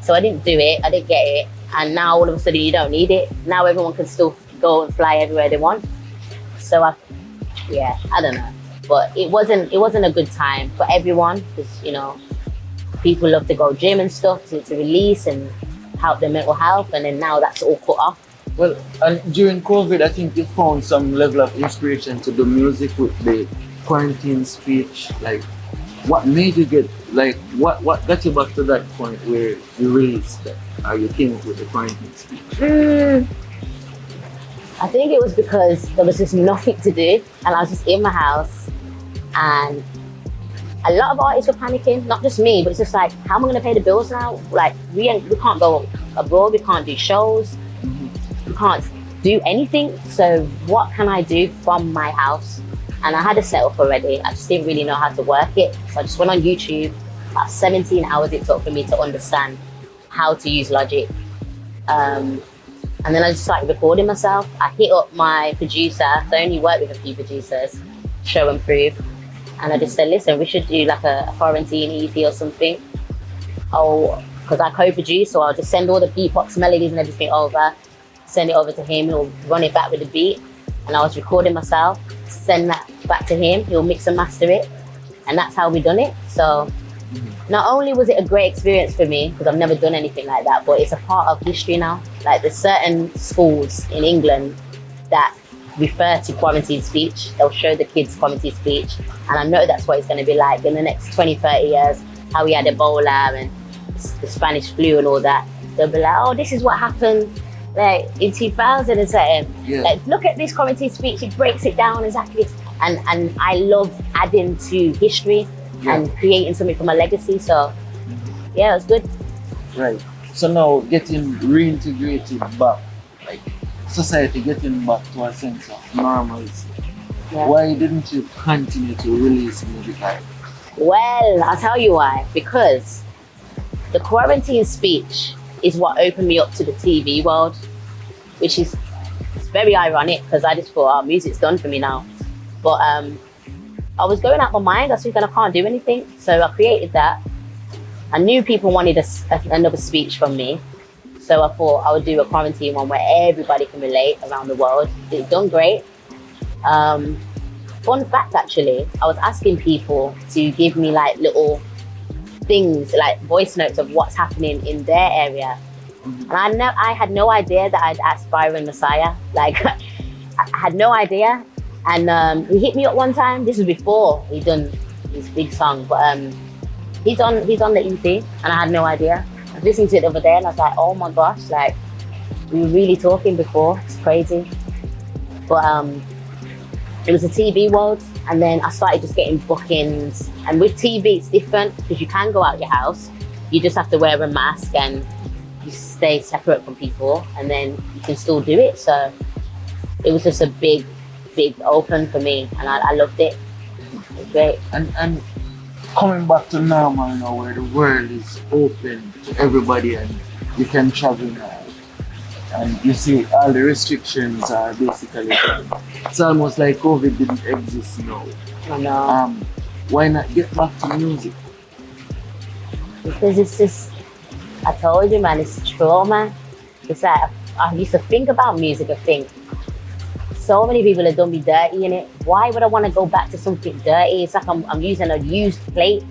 So I didn't do it, I didn't get it. And now all of a sudden you don't need it. Now everyone can still go and fly everywhere they want. So I don't know. But it wasn't a good time for everyone, because, you know, people love to go gym and stuff to release and help their mental health, and then now that's all cut off. Well, and during COVID, I think you found some level of inspiration to do music with the quarantine speech. Like, what made you get, like, what got you back to that point where you released that, or you came up with the quarantine speech? I think it was because there was just nothing to do, and I was just in my house, and a lot of artists were panicking, not just me, but it's just like, how am I going to pay the bills now? Like, we can't go abroad, we can't do shows, we can't do anything. So what can I do from my house? And I had a setup already. I just didn't really know how to work it. So I just went on YouTube. About 17 hours it took for me to understand how to use Logic. And then I just started recording myself. I hit up my producer. So I only work with a few producers, Show and Prove. And I just said, listen, we should do like a quarantine EP or something. Oh, because I co-produce, so I'll just send all the beatbox melodies and everything over, send it over to him, he'll run it back with the beat. And I was recording myself, send that back to him, he'll mix and master it. And that's how we done it. So not only was it a great experience for me, because I've never done anything like that, but it's a part of history now. Like, there's certain schools in England that refer to quarantine speech. They'll show the kids quarantine speech. And I know that's what it's going to be like in the next 20, 30 years, how we had Ebola and the Spanish flu and all that. They'll be like, oh, this is what happened like in 2000 and something. Yeah. Like, look at this quarantine speech, it breaks it down exactly. And I love adding to history and creating something from a legacy. So yeah, it was good. Right. So now getting reintegrated back, like society getting back to a sense of normalcy. Yeah. Why didn't you continue to release music? Well, I'll tell you why. Because the quarantine speech is what opened me up to the TV world, which is, it's very ironic because I just thought, oh, music's done for me now. But I was going out my mind. I was thinking I can't do anything. So I created that. I knew people wanted another speech from me. So I thought I would do a quarantine one where everybody can relate around the world. It's done great. Fun fact, actually, I was asking people to give me like little things, like voice notes of what's happening in their area. And I had no idea that I'd asked Byron Messiah. Like, I had no idea. And he hit me up one time. This was before he'd done his big song, but he's on the EP, and I had no idea. I was listening to it the other day, and I was like, oh my gosh, like, we were really talking before. It's crazy. But it was a TV world, and then I started just getting bookings. And with TV, it's different because you can go out your house. You just have to wear a mask and you stay separate from people, and then you can still do it. So it was just a big open for me, and I loved it. It was great. And coming back to normal now, where the world is open to everybody and you can travel now. And you see, all the restrictions are basically, it's almost like COVID didn't exist now. I know. Why not get back to music? Because it's just, I told you, man, it's trauma. It's like, I used to think about music, I think, so many people have done me dirty in it. Why would I want to go back to something dirty? It's like I'm using a used plate.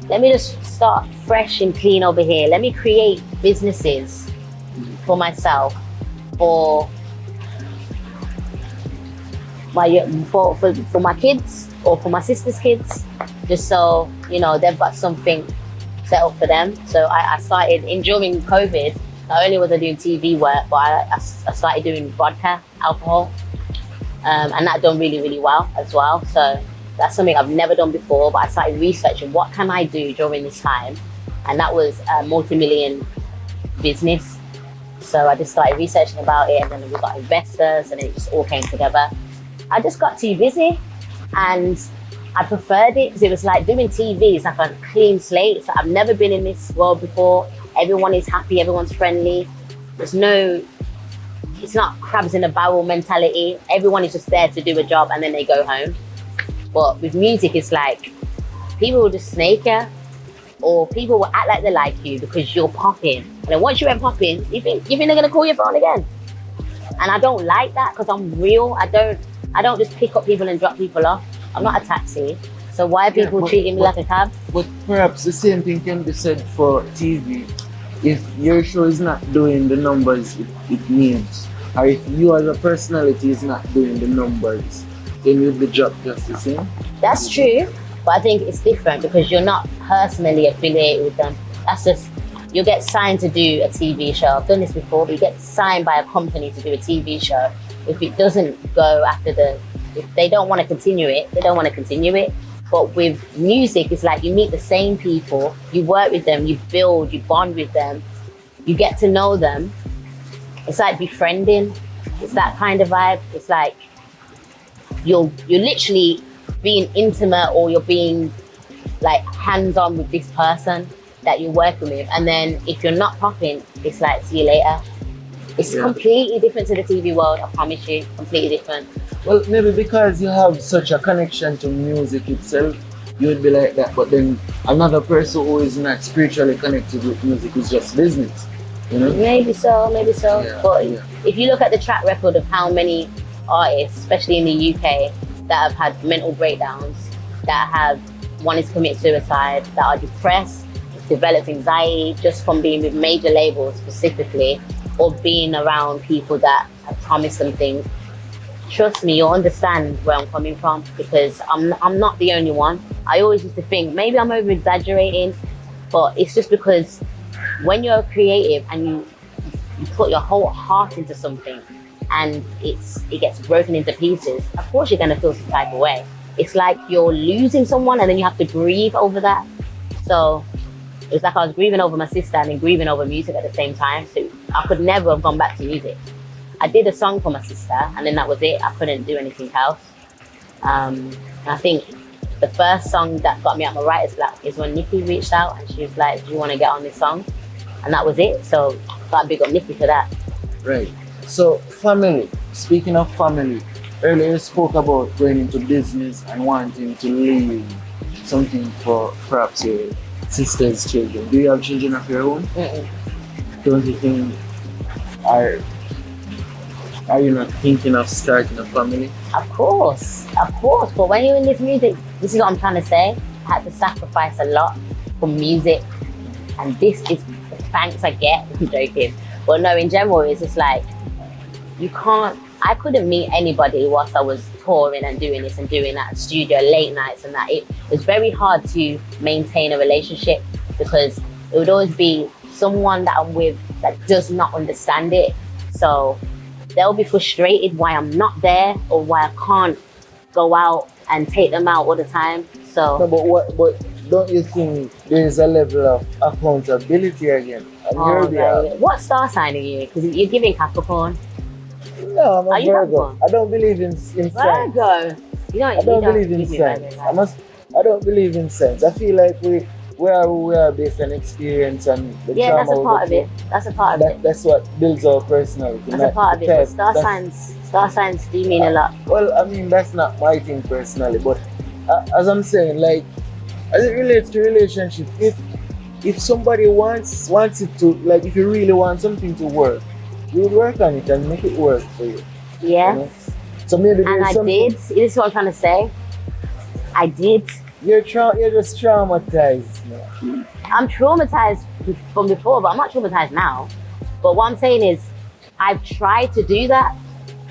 Let me just start fresh and clean over here. Let me create businesses for myself, for my kids or for my sister's kids, just so they've got something set up for them. So I started during COVID. Not only was I doing TV work, but I started doing vodka, alcohol, and that done really, really well as well. So that's something I've never done before, but I started researching what can I do during this time, and that was a multi-million business. So I just started researching about it, and then we got investors, and it just all came together. I just got too busy, and I preferred it because it was like doing TV. It's like a clean slate. So I've never been in this world before. Everyone is happy, everyone's friendly. It's not crabs in a barrel mentality. Everyone is just there to do a job and then they go home. But with music, it's like people will just snake you, or people will act like they like you because you're popping. And then once you went popping, you think they're gonna call your phone again. And I don't like that because I'm real. I don't just pick up people and drop people off. I'm not a taxi. So why are people treating me like a cab? But perhaps the same thing can be said for TV. If your show is not doing the numbers it needs, or if you as a personality is not doing the numbers, then you'd be dropped just the same. That's true, but I think it's different because you're not personally affiliated with them. That's just, you get signed to do a TV show. I've done this before, but you get signed by a company to do a TV show. If it doesn't go if they don't want to continue it, they don't want to continue it. But with music, it's like you meet the same people, you work with them, you build, you bond with them, you get to know them. It's like befriending. It's that kind of vibe. It's like you're literally being intimate, or you're being like hands-on with this person that you're working with. And then if you're not popping, it's like, see you later. It's completely different to the TV world, I promise you, completely different. Well, maybe because you have such a connection to music itself, you would be like that. But then another person who is not spiritually connected with music is just business, Maybe so. Yeah, But if you look at the track record of how many artists, especially in the UK, that have had mental breakdowns, one is commit suicide, that are depressed, developed anxiety just from being with major labels specifically, or being around people that have promised them things. Trust me, you'll understand where I'm coming from, because I'm not the only one. I always used to think maybe I'm over exaggerating, but it's just because when you're creative and you put your whole heart into something and it gets broken into pieces, of course you're gonna feel some type of way. It's like you're losing someone and then you have to grieve over that. So it was like I was grieving over my sister and then grieving over music at the same time. So I could never have gone back to music. I did a song for my sister and then that was it. I couldn't do anything else. I think the first song that got me out my writer's block is when Nikki reached out and she was like, do you want to get on this song? And that was it. So got to big up Nikki for that. Right. So family, speaking of family, earlier you spoke about going into business and wanting to leave something for perhaps your sister's children. Do you have children of your own? Mm-mm. Don't you think, are you not thinking of starting a family? Of course. But when you're in this music, this is what I'm trying to say. I had to sacrifice a lot for music. And this is the thanks I get. I'm joking. But no, in general, it's just like, I couldn't meet anybody whilst I was touring and doing this and doing that, studio, late nights and that. It was very hard to maintain a relationship because it would always be someone that I'm with that does not understand it. So they'll be frustrated why I'm not there or why I can't go out and take them out all the time. So, no, but don't you think there's a level of accountability again? What star sign are you? Because you're giving Capricorn. No, I'm a Are you Virgo. Capricorn? I don't believe in sense. Virgo. I don't believe in sense. I don't believe in sense. I feel like we we are based on experience and the Yeah, trauma that's a we part go of it. through. That's a part of it. That's what builds our personality. That's not a part of the it. But type- star that's- signs do mean a lot. Well, I mean, that's not my thing personally, but as I'm saying, like, as it relates to relationship, if somebody wants it to, like, if you really want something to work, you would work on it and make it work for you. Yeah. You know? So maybe And there's I something. did. This is what I'm trying to say. I did. You're just traumatized. Man. I'm traumatized from before, but I'm not traumatized now. But what I'm saying is, I've tried to do that.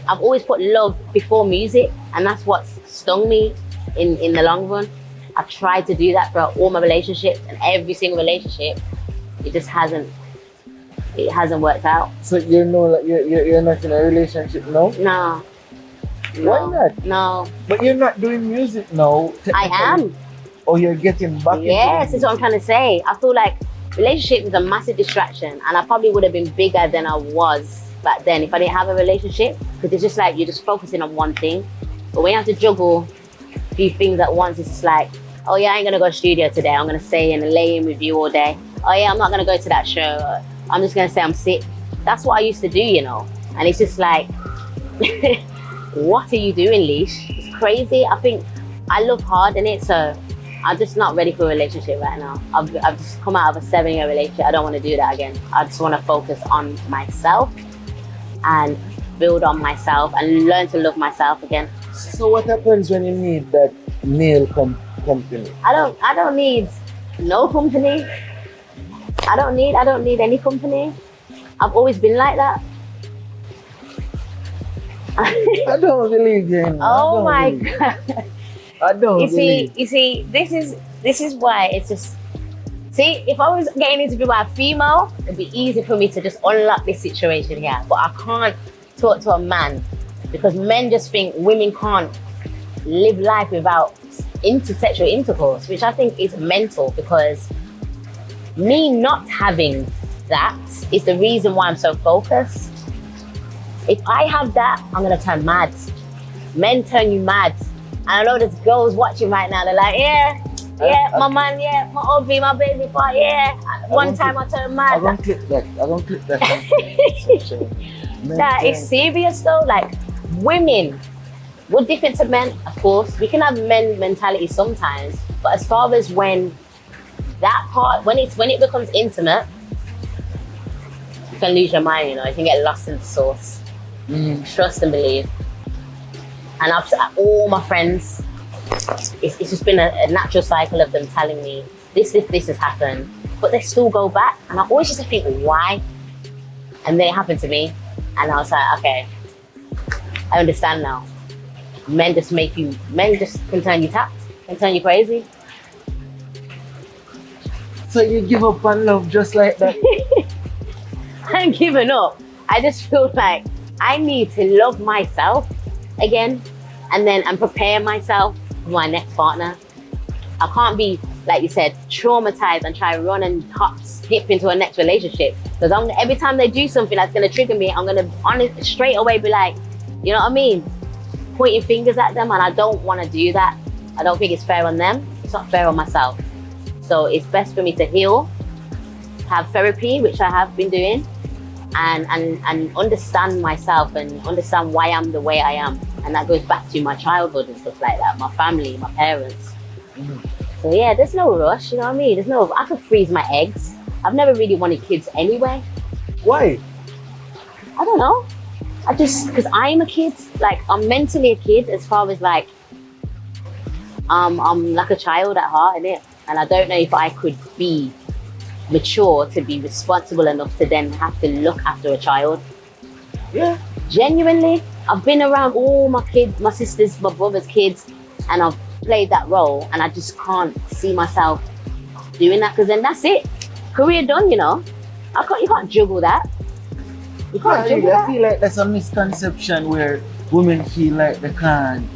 I've always put love before music, and that's what's stung me in the long run. I've tried to do that throughout all my relationships, and every single relationship, it just hasn't worked out. So you're not in a relationship now? No. Why not? No. But you're not doing music now. I am. Or you're getting back Yes, into that's what I'm trying to say. I feel like relationship is a massive distraction, and I probably would have been bigger than I was back then if I didn't have a relationship, because it's just like you're just focusing on one thing. But when you have to juggle a few things at once, it's just like, oh yeah, I ain't gonna go to studio today. I'm gonna stay and lay in with you all day. Oh yeah, I'm not gonna go to that show. I'm just gonna say I'm sick. That's what I used to do, you know. And it's just like, what are you doing, Leash? It's crazy. I think I love hard in it, so I'm just not ready for a relationship right now. I've just come out of a 7-year relationship. I don't want to do that again. I just want to focus on myself and build on myself and learn to love myself again. So what happens when you need that male company? I don't need no company. I don't need any company. I've always been like that. I don't believe you. Oh my God. I don't You believe. see, this is why it's just. See, if I was getting into by a female, it'd be easy for me to just unlock this situation here. But I can't talk to a man because men just think women can't live life without sexual intercourse, which I think is mental, because me not having that is the reason why I'm so focused. If I have that, I'm gonna turn mad. Men turn you mad. And I know there's girls watching right now, they're like, yeah, my man, yeah, my hubby, my baby part, yeah. One time I turned mad. I'm gonna click that. That is serious though. Like, women, we're different to men, of course. We can have men mentality sometimes, but as far as when that part, when it becomes intimate, you can lose your mind, you know, you can get lost in the sauce. Trust and believe. And I've all my friends, it's just been a natural cycle of them telling me this has happened, but they still go back, and I always just think why. And then it happened to me, and I was like, okay, I understand now. Men just can turn you tapped, can turn you crazy. So you give up on love just like that? I'm giving up. I just feel like I need to love myself again, and prepare myself for my next partner. I can't be, like you said, traumatized and try to run and skip into a next relationship, because every time they do something that's going to trigger me, I'm going to straight away be like, you know what I mean, pointing fingers at them, and I don't want to do that. I don't think it's fair on them. It's not fair on myself. So it's best for me to heal, have therapy, which I have been doing, and understand myself and understand why I'm the way I am. And that goes back to my childhood and stuff like that, my family, my parents. So yeah, there's no rush, you know what I mean? I could freeze my eggs. I've never really wanted kids anyway. Why? I don't know. Because I'm a kid, like I'm mentally a kid as far as like, I'm like a child at heart, innit? And I don't know if I could be mature to be responsible enough to then have to look after a child. Yeah. Genuinely, I've been around all my kids, my sisters, my brother's kids, and I've played that role, and I just can't see myself doing that, because then that's it. Career done, you know. You can't juggle that. You can't juggle that. I feel like that's a misconception where women feel like they can't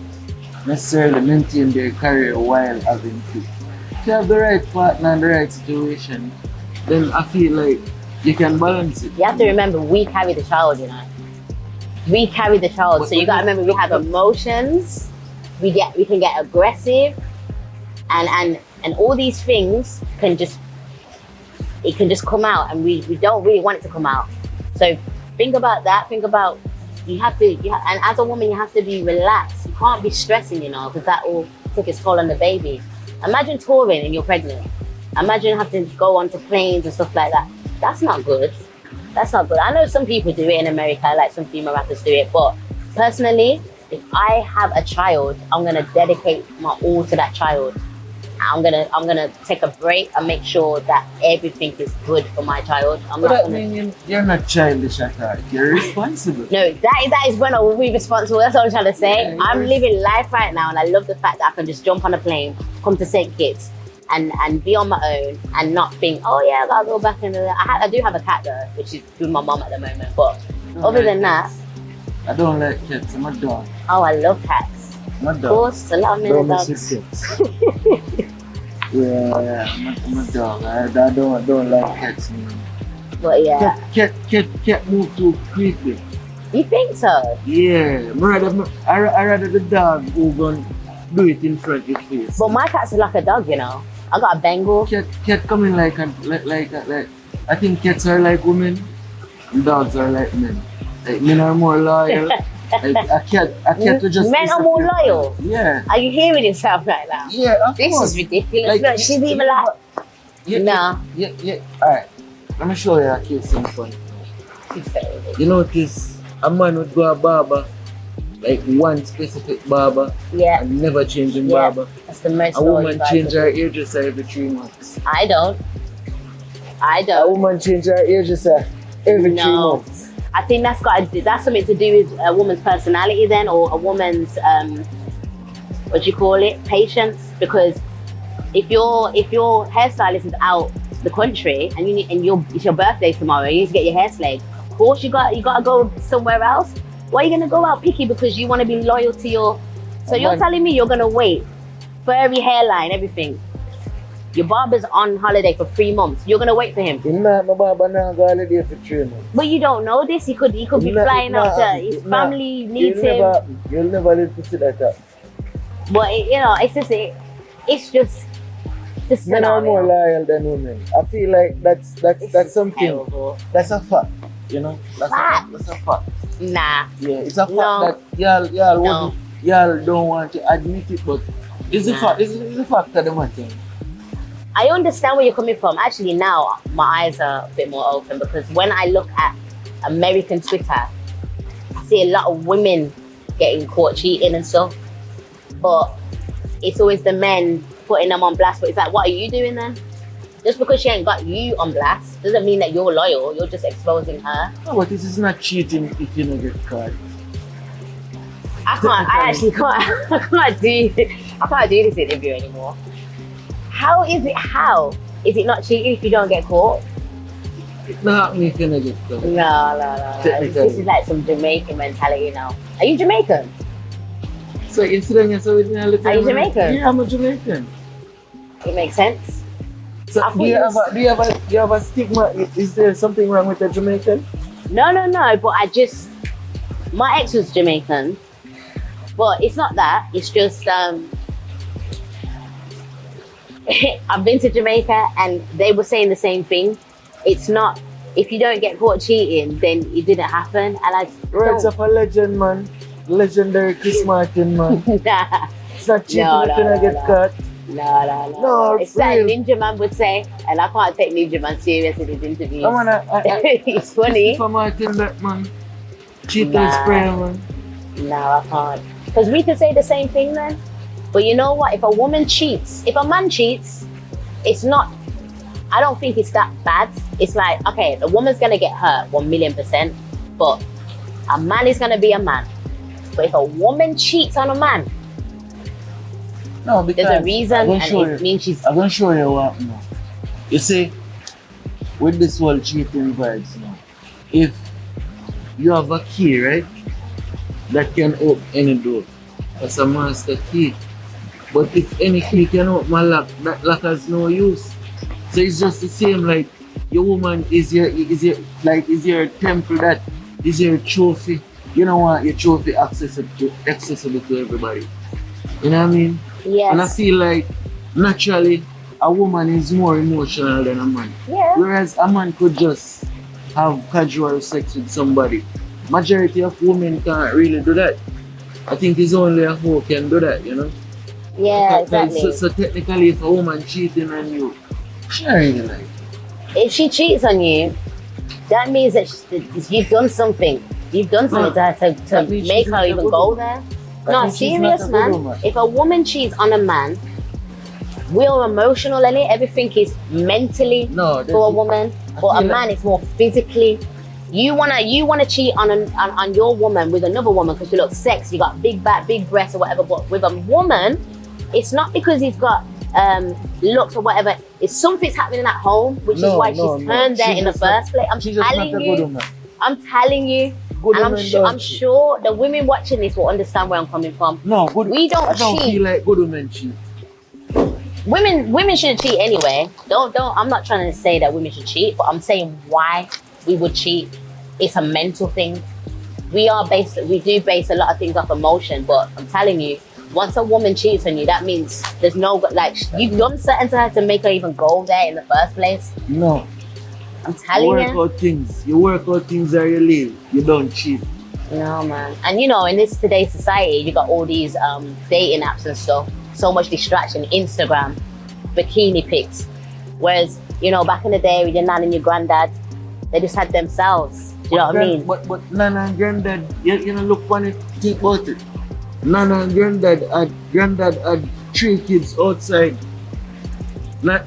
necessarily maintain their career while having kids. If you have the right partner and the right situation, then I feel like you can balance it. You have to remember, we carry the child, you know. We carry the child, But so you gotta remember we have emotions. We can get aggressive, and And all these things can just come out, and we don't really want it to come out. So think about that. Think about and as a woman, you have to be relaxed. You can't be stressing, because that will take its toll on the baby. Imagine touring and you're pregnant. Imagine having to go onto planes and stuff like that. That's not good. That's not good. I know some people do it in America, like some female rappers do it, but personally, if I have a child, I'm gonna dedicate my all to that child. I'm gonna take a break and make sure that everything is good for my child. You're not childish at all. You're responsible. No, that is when I will be responsible. That's what I'm trying to say. Yeah, I'm living life right now, and I love the fact that I can just jump on a plane, come to St. Kitts, and be on my own, and not think, oh yeah, I gotta go back into that. I do have a cat though, which is with my mom at the moment. But other than that, I don't like cats. I'm a dog. oh, I love cats. I'm a Of dog. course, a lot of men are Don't mess dogs. with cats. Yeah, I'm a dog. I don't like cats. Man. But yeah, Cat move too quickly. you think so? Yeah, I rather the dog who gonna do it in front of your face. But my cat's like a dog, I got a Bengal. Cat coming like I think cats are like women, and dogs are like men. Like men are more loyal. Like a cat to just Men are more disappear. loyal. Yeah. Are you hearing yourself right now? Yeah, of This course. is ridiculous. Like, Look, she's even like, nah. Yeah. Alright. Let me show you a case some fun. You notice a man would go a barber, like one specific barber, Yeah, and never changing yeah. barber. That's the most A loyal woman guy change to her do. hairdresser every 3 months. I don't. A woman change her hairdresser every 3 No. months. I think that's something to do with a woman's personality then, or a woman's what do you call it, patience. Because if your hairstylist is out the country and it's your birthday tomorrow, you need to get your hair slayed. Of course, you gotta go somewhere else. Why are you gonna go out picky because you want to be loyal to your? So you're telling me you're gonna wait, furry hairline, everything. Your barber's on holiday for 3 months. You're gonna wait for him. My barber now go holiday for 3 months. But you don't know this. He could be flying out to his family needs him. You'll never live to see that up. But it's just Men are more loyal than women. I feel like that's something. terrible. That's a fact. That's a fact. Nah. Yeah, it's a fact No. that No. y'all don't want to admit it, but it's a Nah. fact. It's a fact of the matter. I understand where you're coming from. Actually, now my eyes are a bit more open, because when I look at American Twitter, I see a lot of women getting caught cheating and stuff. But it's always the men putting them on blast. But it's like, what are you doing then? Just because she ain't got you on blast doesn't mean that you're loyal. You're just exposing her. No, but this is not cheating if you don't get caught. I actually can't. I can't do this interview anymore. How is it not cheating if you don't get caught? It's not me if you don't get caught. No. This is like some Jamaican mentality now. Are you Jamaican? So you sit down and say, Are you Jamaican? Yeah, I'm a Jamaican. It makes sense. So I do you have a stigma? Is there something wrong with a Jamaican? No. But my ex was Jamaican, but it's not that. It's just I've been to Jamaica and they were saying the same thing. It's not, if you don't get caught cheating, then it didn't happen. And I Words of a legend, man. Legendary Chris Martin, man. nah. It's not cheating if you don't get caught. No. No, It's like real. Ninja Man would say, and I can't take Ninja Man serious in his interviews. It's funny. For Martin, that man. Cheater Nah. sprayer, man. No, I can't. Because we could say the same thing then. But you know what? If a man cheats, it's not, I don't think it's that bad. It's like, okay, the woman's going to get hurt 1,000,000%, but a man is going to be a man. But if a woman cheats on a man, No, because there's a reason, I'm and gonna it means she's... I'm going to show you what now. You see, with this whole cheating vibes now, if you have a key, right, that can open any door, that's a master key. But if any key can open a lock, that lock has no use. So it's just the same, like your woman is your temple, that is your trophy. You don't want your trophy accessible to everybody. You know what I mean? Yes. And I feel like naturally a woman is more emotional than a man. Yeah. Whereas a man could just have casual sex with somebody. Majority of women can't really do that. I think it's only a who can do that, you know? Yeah, Because- exactly. So technically, if a woman cheating on you, she don't really like it. If she cheats on you, that means that you've done something. You've done something to her to That means make she's her not a even good go woman. there. That No, means she's not serious, a good man. woman. If a woman cheats on a man, we're emotional in it. Everything is mentally No, for a woman. For a feel man, like- it's more physically. You wanna cheat on your woman with another woman because you look sexy, you got big back, big breasts or whatever. But with a woman, it's not because he's got looks or whatever. It's something's happening at home, which is why she's turned there She's in the just not- first place. I'm she's just telling not a good you. woman. I'm telling you. Good And women don't I'm cheat. sure the women watching this will understand where I'm coming from. No, good. We don't I don't cheat. feel like good women cheat. Women shouldn't cheat anyway. Don't. I'm not trying to say that women should cheat, but I'm saying why we would cheat. It's a mental thing. We do base a lot of things off emotion, but I'm telling you, once a woman cheats on you, that means there's no like you've done something to her to make her even go there in the first place. No. I'm You telling work you. out things. You work out things or you leave. You don't cheat. No, man. And you know, in this today's society, you got all these dating apps and stuff. So much distraction. Instagram, bikini pics. Whereas, you know, back in the day with your nan and your granddad, they just had themselves. Do you know what I mean? But Nana and Granddad, you know, look on it, think about it. Nana and Granddad had 3 kids outside. Not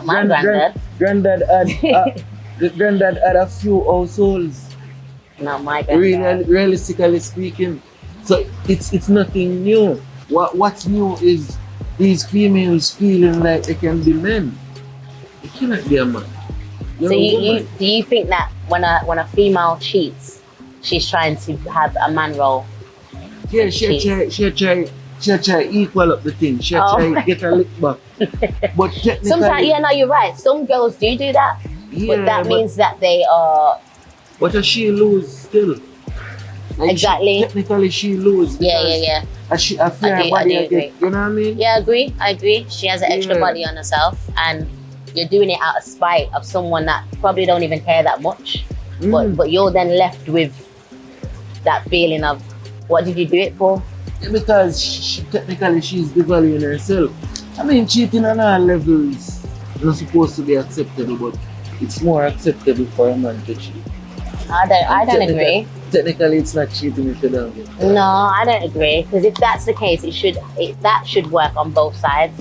my granddad. Granddad had Granddad had a few households. Not my granddad. Realistically speaking, so it's nothing new. What's new is these females feeling like they can be men. They cannot be a man. You're So a woman. do you think that when a female cheats, she's trying to have a man role? Yeah, she try equal up the thing. She Oh. try get her lick back. But technically, Sometimes, yeah, no, you're right. Some girls do that, yeah, but that means that they are. But she lose still. Like Exactly. Technically, she lose. Yeah. I feel her I body do again. agree. You know what I mean? Yeah, I agree. She has an extra Yeah. body on herself, and you're doing it out of spite of someone that probably don't even care that much. But you're then left with that feeling of, what did you do it for? Because technically she's devaluing herself. I mean, cheating on all levels is not supposed to be acceptable, but it's more acceptable for a man to cheat. I don't agree. Technically, it's not cheating if you don't get caught. No, I don't agree. Because if that's the case, that should work on both sides.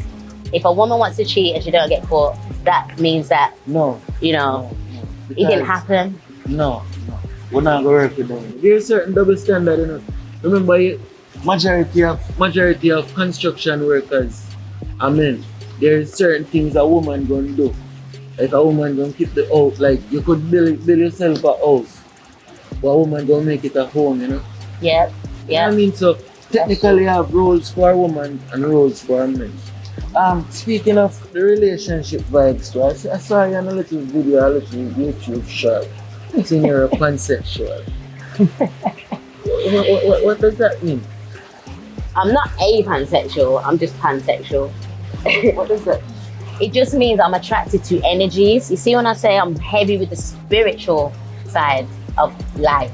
If a woman wants to cheat and she don't get caught, that means that, No. you know, it didn't Because- happen. No. We're not gonna work with them. There's certain double standard, you know. Remember, majority of construction workers are men. There's certain things a woman gonna do. Like a woman gonna keep the house. Like you could build yourself a house, but a woman gonna make it a home, you know. Yeah. You know what I mean? So technically, you have roles for a woman and roles for a man. Speaking of the relationship vibes, too, I saw you on a little video, a little YouTube short. I think you're a pansexual. What does that mean? I'm not a pansexual. I'm just pansexual. What does that mean? It just means I'm attracted to energies. You see, when I say I'm heavy with the spiritual side of life,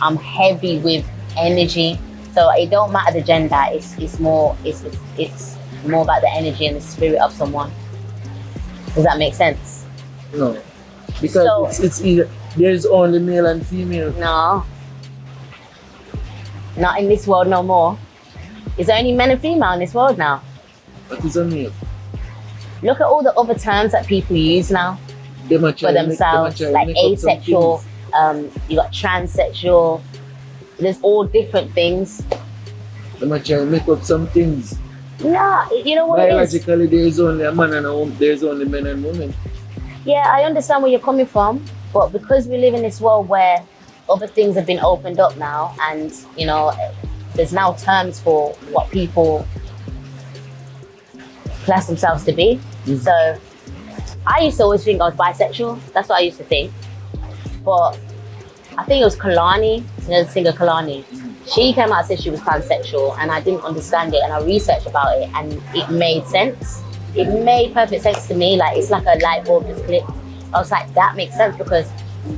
I'm heavy with energy. So it don't matter the gender. It's more about the energy and the spirit of someone. Does that make sense? No. Because So- it's either there's only male and female. No. Not in this world no more. Is there only men and female in this world now? What is a male? Look at all the other terms that people use now Them a try for to make- themselves, them a try to like make up some asexual. things. You got transsexual. There's all different things. Them a try to make up some things. Nah, you know what it is? Biologically, there's only a man and a woman. There's only men and women. Yeah, I understand where you're coming from, but because we live in this world where other things have been opened up now, and you know, there's now terms for what people class themselves to be. Mhm. So I used to always think I was bisexual. That's what I used to think. But I think it was Kalani, you know, the singer Kalani. She came out and said she was pansexual, and I didn't understand it, and I researched about it, and it made sense. it made perfect sense to me. Like it's like a light bulb just clicked. I was like, that makes sense because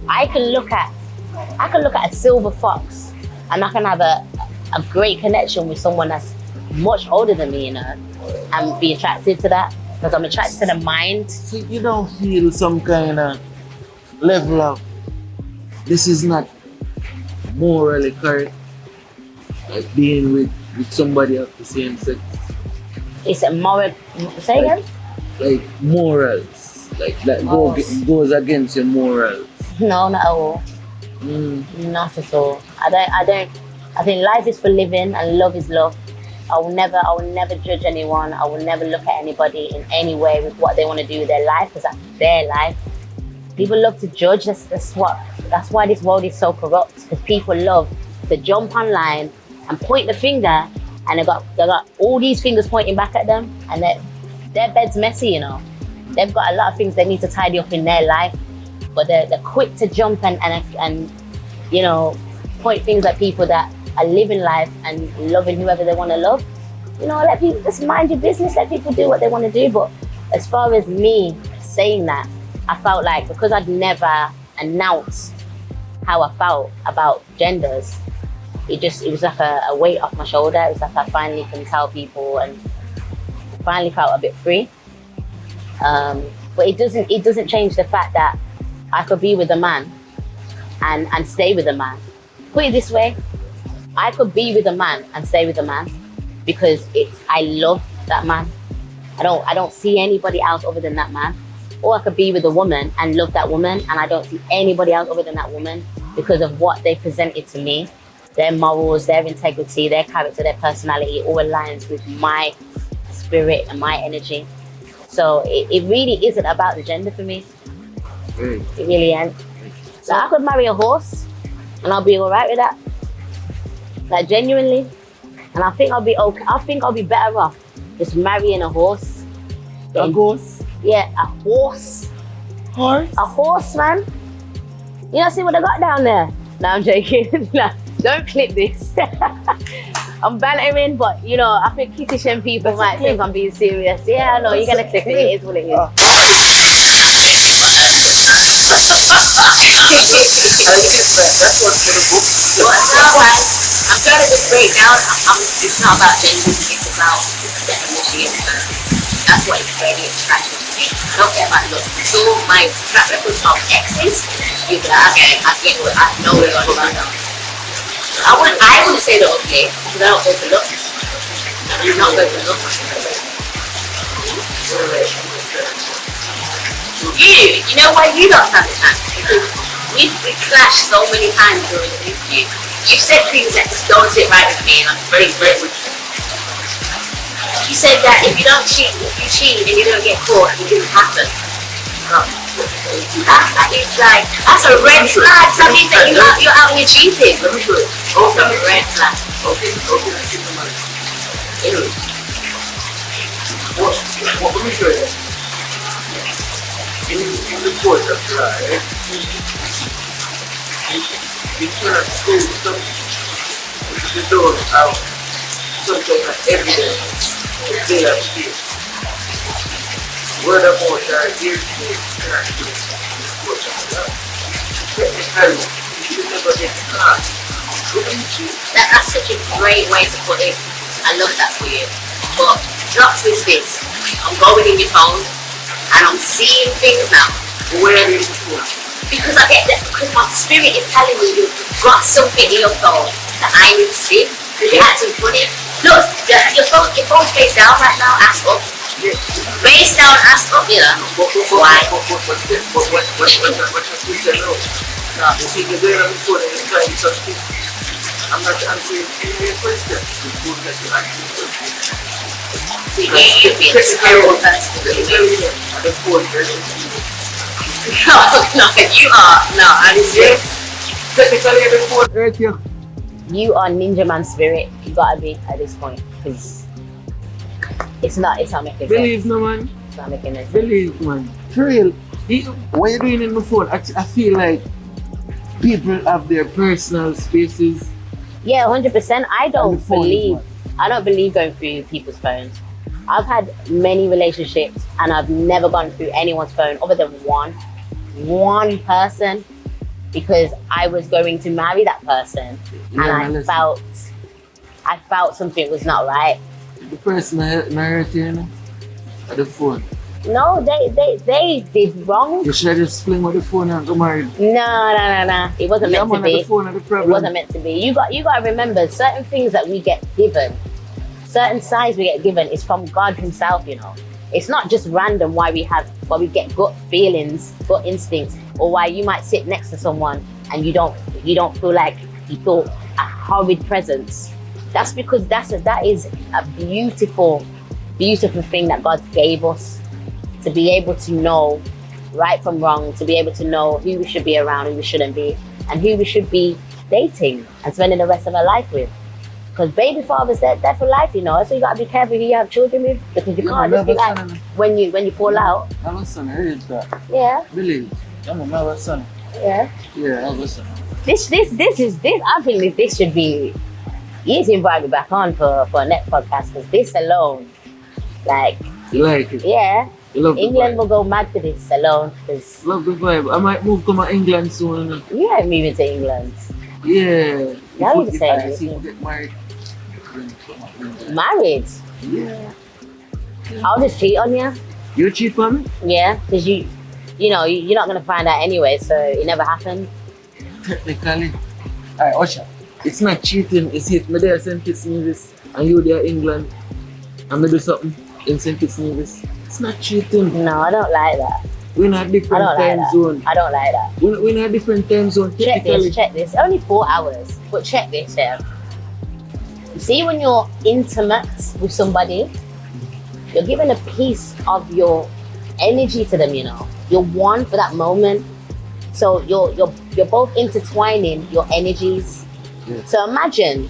I can look at a silver fox and I can have a great connection with someone that's much older than me, you know, and be attracted to that because I'm attracted to the mind. So you don't feel some kind of level of this is not morally correct, like being with somebody of the same sex? It's a moral. Say again. Like morals, like that goes against your morals. No, not at all. Not at all. I don't. I think life is for living and love is love. I will never judge anyone. I will never look at anybody in any way with what they want to do with their life because that's their life. People love to judge. That's why this world is so corrupt. Because people love to jump online and point the finger, and they got all these fingers pointing back at them, and their bed's messy. You know, they've got a lot of things they need to tidy up in their life, but they're quick to jump and you know, point things at people that are living life and loving whoever they want to love. You know, let people just mind your business. Let people do what they want to do. But as far as me saying that, I felt like because I'd never announced how I felt about genders, it was like a weight off my shoulder. It was like I finally can tell people and finally felt a bit free. But it doesn't change the fact that I could be with a man and stay with a man. Put it this way, I could be with a man and stay with a man because I love that man. I don't see anybody else other than that man. Or I could be with a woman and love that woman and I don't see anybody else other than that woman because of what they presented to me. Their morals, their integrity, their character, their personality all aligns with my spirit and my energy. So it really isn't about the gender for me. It really ain't. So I could marry a horse and I'll be all right with that. Like genuinely. And I think I'll be okay. I think I'll be better off just marrying a horse. A horse? Yeah, a horse. Horse? A horse, man. You know, see what I got down there? No, I'm joking. Nah, don't clip this. I'm bantering, but you know, I think Kitishan people might think I'm being serious. Yeah, I know, you're gonna clip it. It is what it is. I'm trying to break down. It's not about gender, it's about the energy in the person. That's what is really attractive to me. Don't get my look. Some of my track record of exes, you'd be like, okay, I know where you're going now. I wouldn't say they're okay because I don't go for looks. And I'm not going for looks. You know why you don't have the time to do that? We clashed so many times during the interview. You said things that just don't sit right with me and I'm very, very much. You said that if you don't cheat, if you cheat and you don't get caught, it wouldn't happen. It's like, that's a red flag, Sammy. You're out here cheating. Let me show you. That's a red flag. Okay, let's get the money. Anyway, what let me show you. In the course of July, right? You can't prove something if you don't have some kind of evidence to fill that space. Word of mouth or hearsay can't do it in the course of July. Technically, if you never get caught, you don't cheat. That's such a great way to put it. I love that for you. But drop twist this. I'm going in your phone and I'm seeing things now. Where are you before? Because because my spirit is telling me you've got something in your phone that I need to see. Because you're acting funny. Look, your phone's face down right now, ass up. Yes. Face down, ass up, you know. Why? What you say no? Nah, the thing is there on the phone and you're trying to touch me. I'm not answering any question. The phone that you actually touch me. See, you're being terrible person. The phone very No, you are. No, I'm just. technically the phone right here. You are Ninja Man spirit. You gotta be at this point because it's not making Believe sense. no man. It's not making sense. Believe man. For real. What you're doing in the phone, I feel like people have their personal spaces. Yeah, 100%. I And don't the phone is believe. what? I don't believe going through people's phones. I've had many relationships and I've never gone through anyone's phone other than one person, because I was going to marry that person and I felt something was not right. The person hurt you, you know? At the phone. No, they did wrong. You should have just fling with the phone and go married. No. It wasn't meant to be. The phone, the it problem. wasn't meant to be. You got to remember, certain things that we get given, certain signs we get given is from God Himself, you know. It's not just random why we get gut feelings, gut instincts, or why you might sit next to someone and you don't feel like you feel a horrid presence. That's because that is a beautiful thing that God gave us, to be able to know right from wrong, to be able to know who we should be around, who we shouldn't be, and who we should be dating and spending the rest of our life with. Because baby fathers, they're for life, you know. So you gotta be careful who you have children with, because you can't just be like when you fall out. I have a son, I heard that. Yeah. Believe. I'm a son. Yeah. Yeah, I have a son. This. I think this should be. You need to invite me back on for a next podcast, because this alone, like. You like it? Yeah. You love England the vibe. will go mad for this alone, because. Love the vibe. I might move to my England soon. You ain't moving to England. Yeah. Now you if say I it. see you get married. Married? Yeah. I'll just cheat on you. You cheat on me? Yeah, because you're not gonna find out anyway, so it never happened. Technically. Alright, Usher. It's not cheating. It's if me there St. Kitts Nevis and you there England and me do something in St. Kitts Nevis. It's not cheating. No, I don't like that. We're in a different time zone. I don't like that. We're in a different time zone. Check this. Only 4 hours, but check this here. You see, when you're intimate with somebody, you're giving a piece of your energy to them, you know. You're one for that moment. So you're both intertwining your energies. Yeah. So imagine,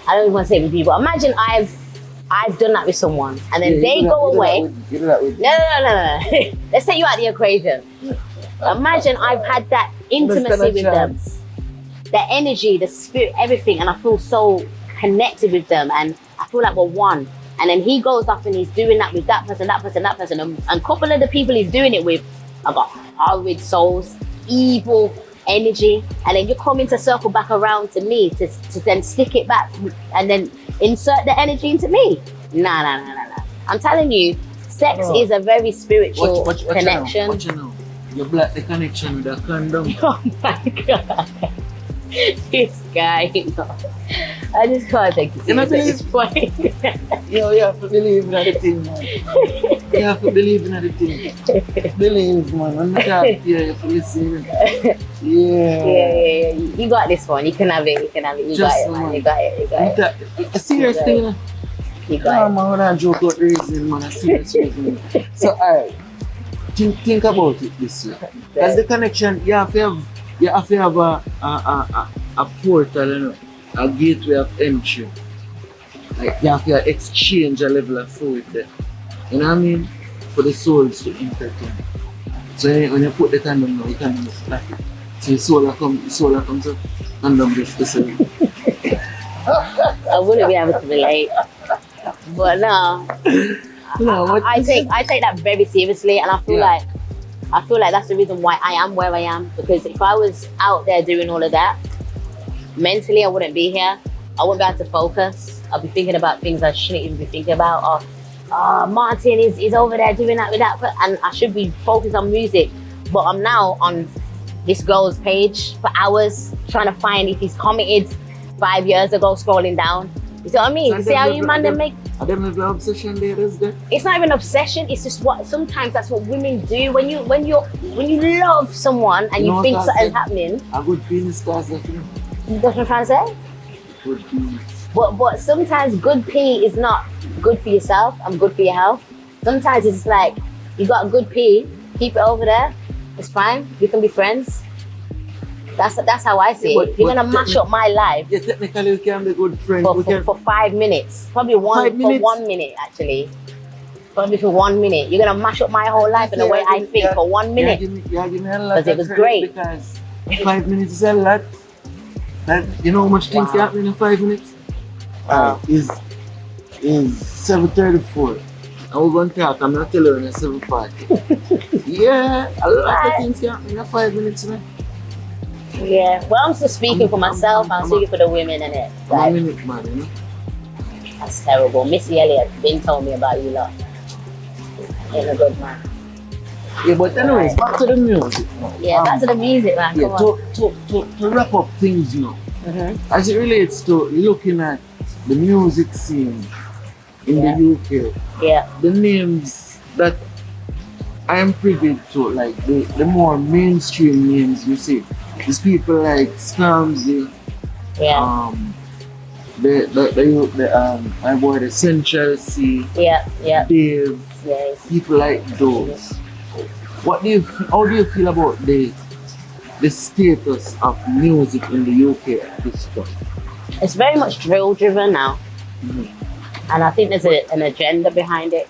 I don't even want to say with people, imagine I've done that with someone and then they go away. You do that with No. Let's take you out of the equation. Imagine I've had that intimacy with them. The energy, the spirit, everything, and I feel so connected with them and I feel like we're one. And then he goes off and he's doing that with that person, and a couple of the people he's doing it with have got horrid souls, evil energy, and then you're coming to circle back around to me to then stick it back and then insert the energy into me. Nah. I'm telling you, sex is a very spiritual connection. Watch you know. You block the connection with a condom. Oh my God. This guy, no. I just can't take it You know, serious at this point. You have to believe in the thing, man. You have to believe in the thing. Believe, man. When I talk here, you have to listen. Yeah. You got this one. You can have it. You got it, man. You got it. A serious thing, man. You got it. Man, when I joke about reason, man, a serious reason. So, alright. Think about it this way. Because the connection, you have to have a portal, you know, a gateway of entry. Like you have to exchange a level of fluid there. You know what I mean? For the souls to intertwine. So when you put the condom now, you can just like it. So the soul comes up, condom just the same. I wouldn't be able to relate. But no. I take that very seriously, and I feel like that's the reason why I am where I am. Because if I was out there doing all of that, mentally I wouldn't be here. I wouldn't be able to focus. I'll be thinking about things I shouldn't even be thinking about. Oh, Martin is over there doing that with that, and I should be focused on music. But I'm now on this girl's page for hours trying to find if he's committed 5 years ago, scrolling down. You see what I mean? You see how you man them make. I don't have the obsession there, is there? It's not even obsession. It's just sometimes that's what women do. When you love someone and you think something's happening. A good penis cause that, you know. That's what I'm trying to say. Good penis. But sometimes good pee is not good for yourself and good for your health. Sometimes it's like you got good pee, keep it over there. It's fine. We can be friends. That's how I see it. You're gonna mash up my life. Yeah, technically we can be good friends. For 5 minutes. Probably for 1 minute actually. Probably for 1 minute. You're gonna mash up my whole life in the way I think for 1 minute. Yeah, give me a lot. Because it was great. Because 5 minutes is a lot. You know how much things can happen in 5 minutes? Wow. Is is 7:34. And we're going to talk. I'm not telling you 7:40. Yeah, a lot of things can happen in 5 minutes, man. Yeah. Well, I'm still speaking for myself. I'm speaking for the women in it. I'm a Like, minute man, you know. that's terrible. Missy Elliott been told me about you lot. Ain't a good man. Yeah, but anyways, back to the music. Yeah, back to the music, man. Yeah, Come on. to wrap up things now. Mm-hmm. As it relates to looking at the music scene in Yeah. the UK, Yeah. the names that I am privy to, like the more mainstream names you see, these people like Stormzy, Yeah. my boy the Central C, Yeah. Yeah. Dave, Yes. people like those. How do you feel about the status of music in the UK at this point? It's very much drill driven now. Mhm. And I think there's an agenda behind it.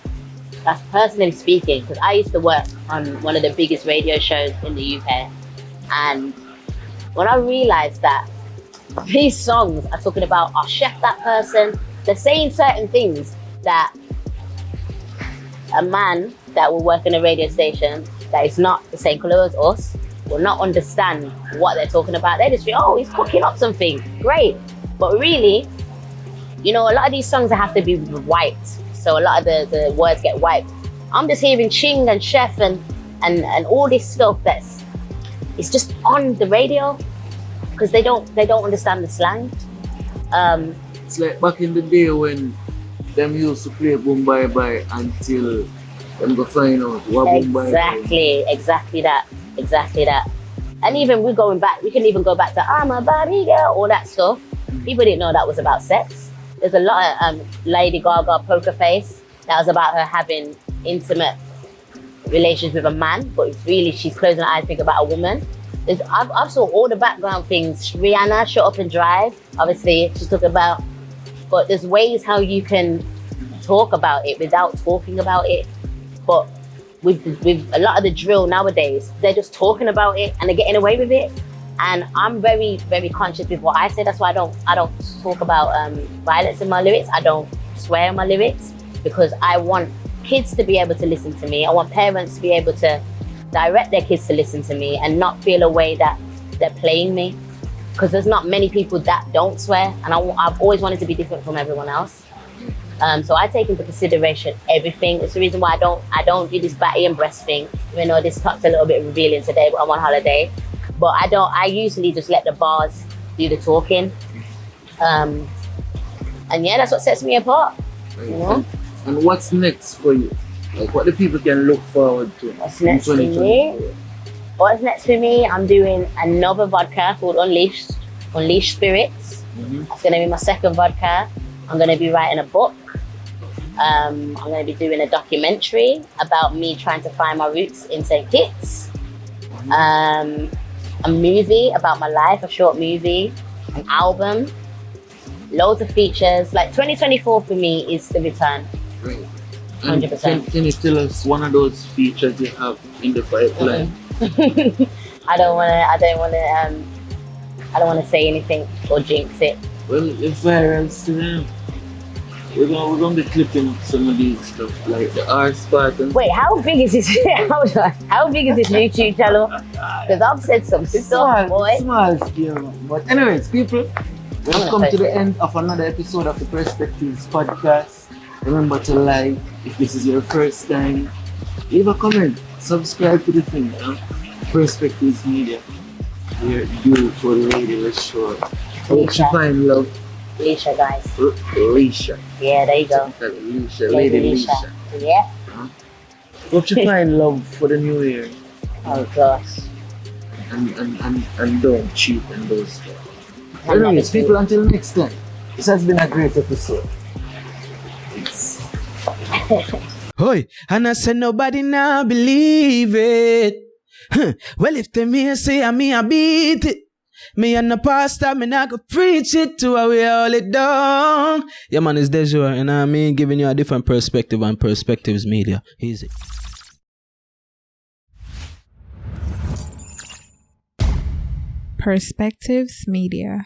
That's personally speaking, because I used to work on one of the biggest radio shows in the UK. And when I realized that these songs are talking about, oh, chef that person, they're saying certain things that a man that will work in a radio station that is not the same colour as us will not understand what they're talking about. They just think, oh, he's cooking up something. Great. But really, you know, a lot of these songs have to be wiped. So a lot of the words get wiped. I'm just hearing ching and chef and all this stuff it's just on the radio because they don't understand the slang. It's like back in the day when them used to play Boom Bye Bye until them go find out what Boom Bye Bye. Exactly that. And even we can even go back to I'm a Barbie girl, all that stuff. People didn't know that was about sex. There's a lot of Lady Gaga Poker Face that was about her having intimate relations with a man, but it's really she's closing her eyes think about a woman. I've saw all the background things. Rihanna, Shut Up and Drive, obviously she talked about, but there's ways how you can talk about it without talking about it. But with a lot of the drill nowadays, they're just talking about it and they're getting away with it. And I'm very, very conscious with what I say. That's why I don't talk about violence in my lyrics. I don't swear in my lyrics because I want kids to be able to listen to me. I want parents to be able to direct their kids to listen to me and not feel a way that they're playing me. Because there's not many people that don't swear, and I've always wanted to be different from everyone else. So I take into consideration everything. It's the reason why I don't do this batty and breast thing. Even though this talk's a little bit revealing today, but I'm on holiday. But I usually just let the bars do the talking. And yeah, that's what sets me apart. You know? And what's next for you? Like what the people can look forward to? What's next for me? What's next for me? I'm doing another vodka called Unleashed Spirits. Mm-hmm. That's gonna be my second vodka. I'm gonna be writing a book. I'm gonna be doing a documentary about me trying to find my roots in St. Kitts. A movie about my life, a short movie, an album, loads of features. Like 2024 for me is the return. Right. And 100%. Can you tell us one of those features you have in the pipeline? I don't wanna say anything or jinx it. Well, it's viral still. We're gonna be clipping some of these stuff, like the R spot and Wait, how big is this? Hold on. How big is this YouTube channel? Because I've said some stuff, boy. small scale. But anyways, people, we have come to the end of another episode of the Perspectives podcast. Remember to like if this is your first time. Leave a comment, subscribe to the thing, Perspectives Media. We're due for Lady Leshurr. Hope you find love. Leshurr, guys. Leshurr. Yeah, there you go. Leshurr. Lady Leshurr. Yeah. Hope you find love for the new year. Oh gosh. And don't cheat and those stuff. And Anyways, never people, until next time. This has been a great episode. Hoy, and I said nobody now believe it. Well, if them here say I beat it, me and the pastor, me not go preach it to how we all it down. Yeah, man, it's Leshurr, and I mean giving you a different perspective on Perspectives Media. Easy. Perspectives Media.